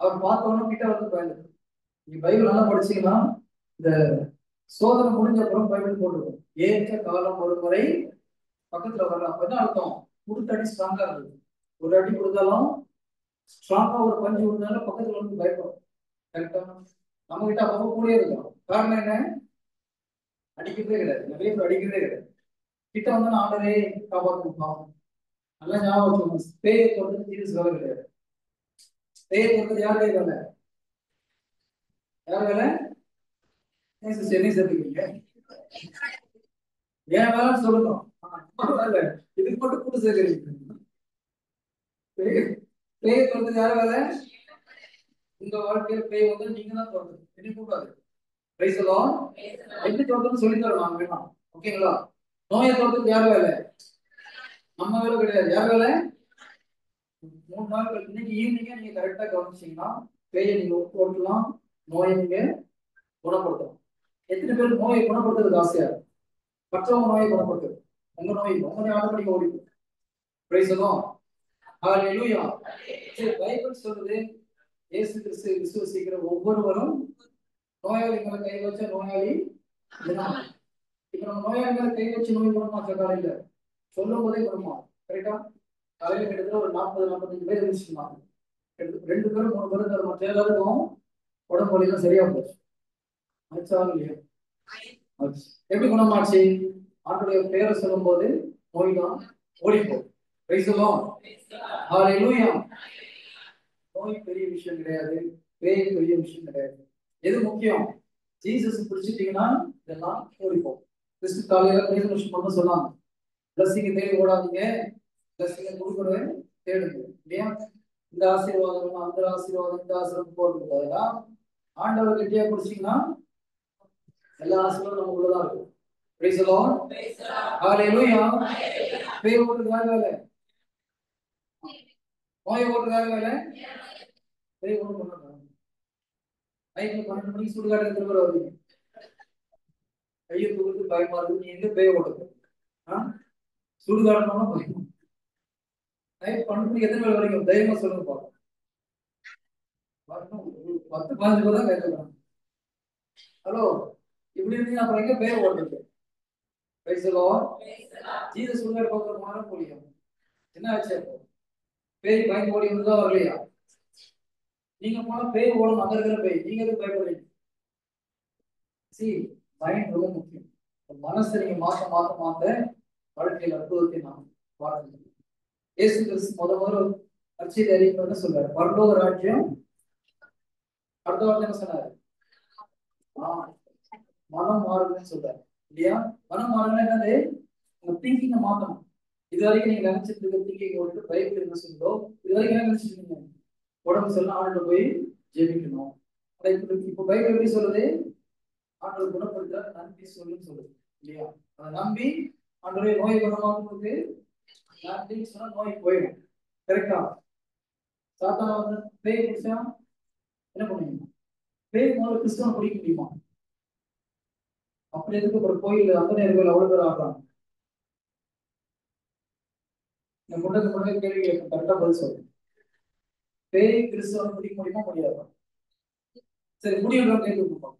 அவர் பார்த்தவொன்னு கிட்ட வந்து பயந்து. நீ பைபிள் நல்லா படிச்சீங்கன்னா இந்த சோதனை முடிஞ்ச அப்புறம் பைபிள் போட்டுருக்கும், ஏற்ற காலம் ஒரு முறை பக்கத்துல வரலாம். அப்பதான் அர்த்தம் கொடுத்த அடி ஸ்ட்ராங்கா இருந்தது. ஒரு அடி கொடுத்தாலும் ஸ்ட்ராங்கா ஒரு பஞ்சு விழுந்தாலும் பக்கத்துல வந்து பயப்படும். கரெக்டா? நம்ம கிட்ட அப்பப்போ கூடயே இருக்கும். காரணம் என்ன? அடிக்கிறதே கிடையாது. நிறைய பேர் அடிக்கிறதே கிடையாது. கிட்ட வந்து ஆண்டரே காப்பாற்றணும். நல்லா ஞாபகம் வச்சுக்கணும். பேயை தொடுறது ஜீசஸ் வேலை கிடையாது. பேயை தொடுறது யார் வேலை? யார் வேலை? என்ன சேர்த்துக்கீங்க? ஏன் வேலைன்னு சொல்லணும். இதுக்கு மட்டும் கூட சேர்க்கிறீங்க. பேயை தொடுறது யார் வேலை? உங்க வாழ்க்கையில பேய் வந்து நீங்க தான் தோறது. என்ன கூடாது. எப்படி தோறதுன்னு சொல்லி தரோம் நாங்க வேணாம். ஓகேங்களா? நோயை தோறதுக்கு யார் வேலை? நம்ம வேலை கிடையாது. யார் வேலை? 3 நாட்கள் இன்னைக்கு ஈவினிங்கா நீங்க கரெக்டா கவனிச்சீங்கன்னா பேயை நீங்க ஓட்டலாம், நோயை நீங்க குணப்படுத்தலாம். எத்தனை பேர் நோயை குணப்படுத்துறதுக்கு ஆசையா இருக்கு? மற்றவங்க நோயை குணப்படுத்துறது, உங்க நோய் ஆட்டோமேட்டிக்கா ஓடிக்கும். Price the Lord. ஹalleluya. சரி, பைபிள் சொல்லுது இயேசு கிறிஸ்துவை விசுவாசிக்கிற ஒவ்வொருவரும் நோயாளி மேல கை வச்ச நோயாளி குணம். இப்ப நம்ம நோயாளி மேல கை வச்சு நோய் குணமாக்க காலையில சொல்லும் போதே குணமா. கரெக்டா? காலையில கிட்டத்தட்ட ஒரு 40-45 பேர் இருந்துச்சுருந்தாங்க. 2 பேரும் 3 பேரும் தர மற்ற எல்லாருக்கும் உடம்பு வலிலாம் சரியா போச்சு. ஆச்சாலும் இல்லையா? எப்படி குணமாச்சு? ஆண்டுடைய பேரை சொல்லும் போது நோய் தான் ஓடிப்போம். Price the Lord. ஹalleluya. நோய் பெரிய விஷயம் கிடையாது, பேய் பெரிய விஷயம் கிடையாது. எது முக்கியம்? ஜீசஸ் பிடிச்சிட்டீங்கன்னா இதெல்லாம் ஓடிப்போம். கிறிஸ்து காலையில பேச விஷயம் மட்டும் சொன்னாங்க, பிளஸிங்க தேடி ஓடாதீங்க, பிளஸிங்க கொடுக்கவே தேடுங்க. இல்லையா? இந்த ஆசீர்வாதம் அந்த ஆசீர்வாதம் இந்த ஆசீர்வாதம் போறது பதிலா ஆண்டவர் கெட்டியா பிடிச்சிங்கன்னா எல்லா ஆசீர்வாதம் நம்ம உள்ளதான் இருக்கும். Praise the Lord. ஹalleluya. பேய் ஓடுறது யார் வேலை? நோயை ஓடுறது யார் வேலை? பேய் ஓடு பண்ணாங்க. நைட்ல 12 மணிக்கு சுடுகாடு எடுத்துட்டு வருவீங்க, கையை தூக்குறது பயமா இருக்கு. நீ எங்க பேய் ஓடுறது? சுடுகாடு பயம். நைட் 12 மணிக்கு எத்தனை பேர் வரைக்கும் தைரியமா சொல்லுங்க பாருங்க. 10-15 பேர் தான் கேட்கலாம். ஹலோ, இப்படி இருந்தீங்க அப்புறம் எங்க பேய் ஓடுறது? Price the Lord. ஜீசஸ் சுடுகாடு பக்கத்துல போனாலும் முடியும். என்ன ஆச்சு அப்போ? பேய் பயந்து ஓடி வந்துதான் வரலையா? நீங்க போனா பேய் ஓடும், அங்க இருக்கிற பேய். நீங்க எதுக்கு பயப்படுறீங்க? சி, மைண்ட் ரொம்ப முக்கியம். மனசை நீங்க மாத்த வாழ்க்கையில் அற்புதத்தை நாம் பார்க்கணும். இயேசு கிறிஸ்து முதல்ல அச்சை அறிவிப்பு சொல்றாரு, பரலோக ராஜ்யம். அடுத்த வார்த்தை என்ன சொன்னாரு? மனம் மாறுதுன்னு சொல்றாரு. இல்லையா? மனம் மாறுதுன்னா என்னது? உங்க திங்கிங்க மாத்தணும். இது வரைக்கும் நீங்க நினைச்சிட்டு இருக்க திங்கிங் ஓட்டு பைபிள் என்ன சொல்றோ, இது வரைக்கும் என்ன நினைச்சிட்டு இருக்கீங்க? உடம்பு சொல்ல ஆண்டு போய் ஜெபிக்கணும். இப்ப பைபிள் எப்படி சொல்லுது? ஆண்டவர் குணப்படுத்த நன்றி சொல்லுன்னு சொல்லுது. இல்லையா? அதை நம்பி ஆண்டவரே நோய் குணமாகும்போது நன்றி சொன்னா நோய் போயிடும். கரெக்டா? சாத்தான வந்து பேய் பிடிச்சா என்ன பண்ணுவீங்க? பேய் முதல்ல கிறிஸ்தவனை பிடிக்க முடியுமா? அப்படி எதுக்கு ஒரு கோயில் அந்த நேர்கள் அவ்வளவு பேர் ஆடுறாங்க? இந்த முன்னே கேள்வி கரெக்டா பதில் சொல்லுங்க. பேய் கிறிஸ்தவனை பிடிக்க முடியுமா முடியாது? சரி, முடியும் கேள்வி கொடுப்போம்.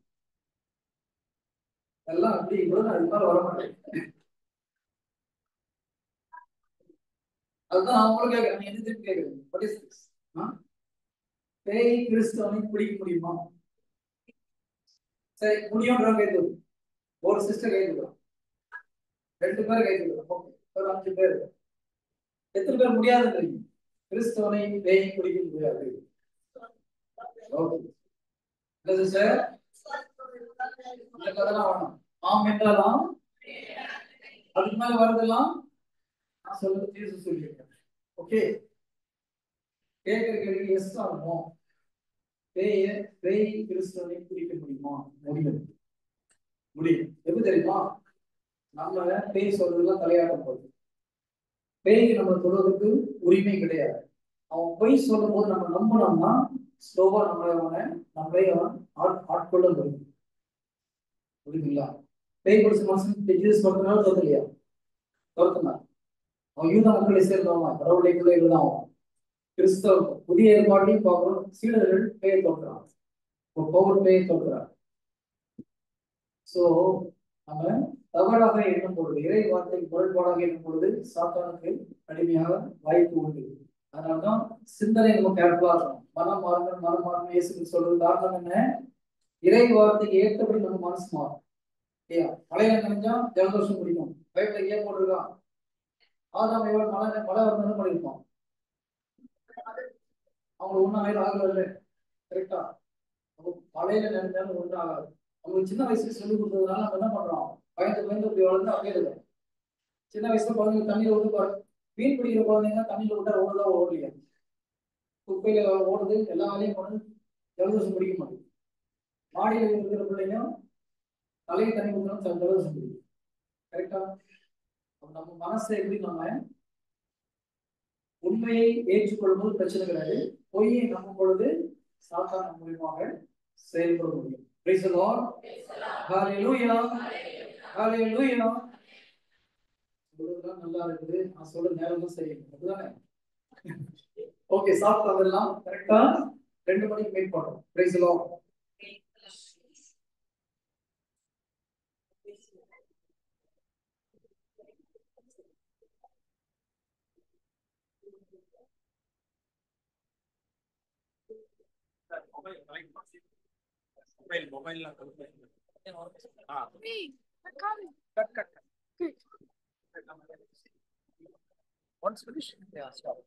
எல்லாம் அப்படி கூட அது மாதிரி வர மாட்டேன். அதுதான் அவங்களும் கேட்கறேன். என்ன திருப்பி கேட்கறேன், பேய் கிறிஸ்தவனை பிடிக்க முடியுமா? சரி, முடியும்ன்ற கைது. ஒரு சிஸ்டர் கைது, 2 பேர் கைது, ஒரு 5 பேர். எத்தனை பேர் முடியாது? கிறிஸ்தவனை பேய் பிடிக்க முடியாது. சார் இந்த கதைலாம் வேணும். ஆம் என்றாலாம் அதுக்கு மேல வரதெல்லாம் நான் சொல்றது தீர்வு சொல்லியிருக்கேன். ஓகே, கேட்கிற கேள்வி எஸ் ஆகும். பேய் கிறிஸ்தவனை பிடிக்க முடியுமா? முடியும். எப்படி தெரியுமா? நம்ம பேய் சொல்றதுலாம் தலையாட்டம் போகுது. பேய்க்கு நம்ம சொல்றதுக்கு உரிமை கிடையாது. அவன் பொய் சொல்லும் போது நம்ம நம்பணும்னா ஸ்லோவா நம்மளே அவன் ஆட்கொள்ள முடியும். புரியுதுங்களா? பேய் பிடிச்ச மனுஷன் ஜீசஸ் சொல்றதுனால தோத்தலையா? தோத்தனா அவன் யூத மக்களை சேர்ந்தவன், கடவுளுடைய பிள்ளைகள் தான் அவன். கிறிஸ்தவ புதிய ஏற்பாட்டையும் பார்க்கிறோம், சீடர்கள் பேயை தோற்கிறான், பவுல் பேயை தோற்கிறார். சோ நம்ம தவறாக எண்ணும் பொழுது, இறை வார்த்தைக்கு முரண்பாடாக எண்ணும் பொழுது சாத்தானுக்கு அடிமையாக வாய்ப்பு உண்டு. அதனால்தான் சிந்தனை நம்ம கேர்ஃபுல்லா இருக்கணும். மனம் மாறுங்க இயேசு சொல்றது காரணம் என்ன? இறை வார்த்தைக்கு ஏற்றபடி நம்ம மனசு மாறும் இல்லையா? மழையில நினைஞ்சா ஜலதோஷம் பிடிக்கும். பைப்ல ஏன் போட்டிருக்கான்? ஆதாம் எவ்வளவு மழை வந்தாலும் பண்ணிருப்பான். அவங்க ஒன்னும் ஆகல, கரெக்டா? அப்போ மழையில நினைஞ்சாலும் ஒன்றும் ஆகாது. அவங்க சின்ன வயசுல சொல்லி கொடுத்ததுனால நம்ம என்ன பண்றோம்? பயந்து அப்படி வளர்ந்து அப்படியே இருக்கும். சின்ன வயசுல குழந்தைங்க தண்ணியில விட்டு மீன் பிடிக்கிற குழந்தைங்க தண்ணியில விட்டா ஓடுதா ஓடலையா? குப்பையில ஓடுது, எல்லா வேலையும் பண்ணு, ஜலதோஷம் பிடிக்க மாட்டேங்குது. மாடியில் இருக்கிற பிள்ளைங்க தலையை தண்ணி ஊற்றணும், ஜலதோஷம் பிடிக்கும். கரெக்டா? நம்ம மனசை எப்படி நம்ம உண்மையை ஏற்றுக்கொள்ளும் போது பிரச்சனை கிடையாது. பொய்யை நம்பும் பொழுது சாத்தான மூலியமாக செயல்பட முடியும். Praise the Lord. Hallelujah. Hallelujah. சொல்றதுலாம் நல்லா இருக்குது, நான் சொல்ற நேரம் தான் செய்யணும், அதுதானே? ஓகே, சாப்பிட்டு அதெல்லாம் கரெக்டா 2 மணிக்கு மீட் பண்றோம். Praise the Lord. Mobile. Cut. Once finished? Yeah, stop.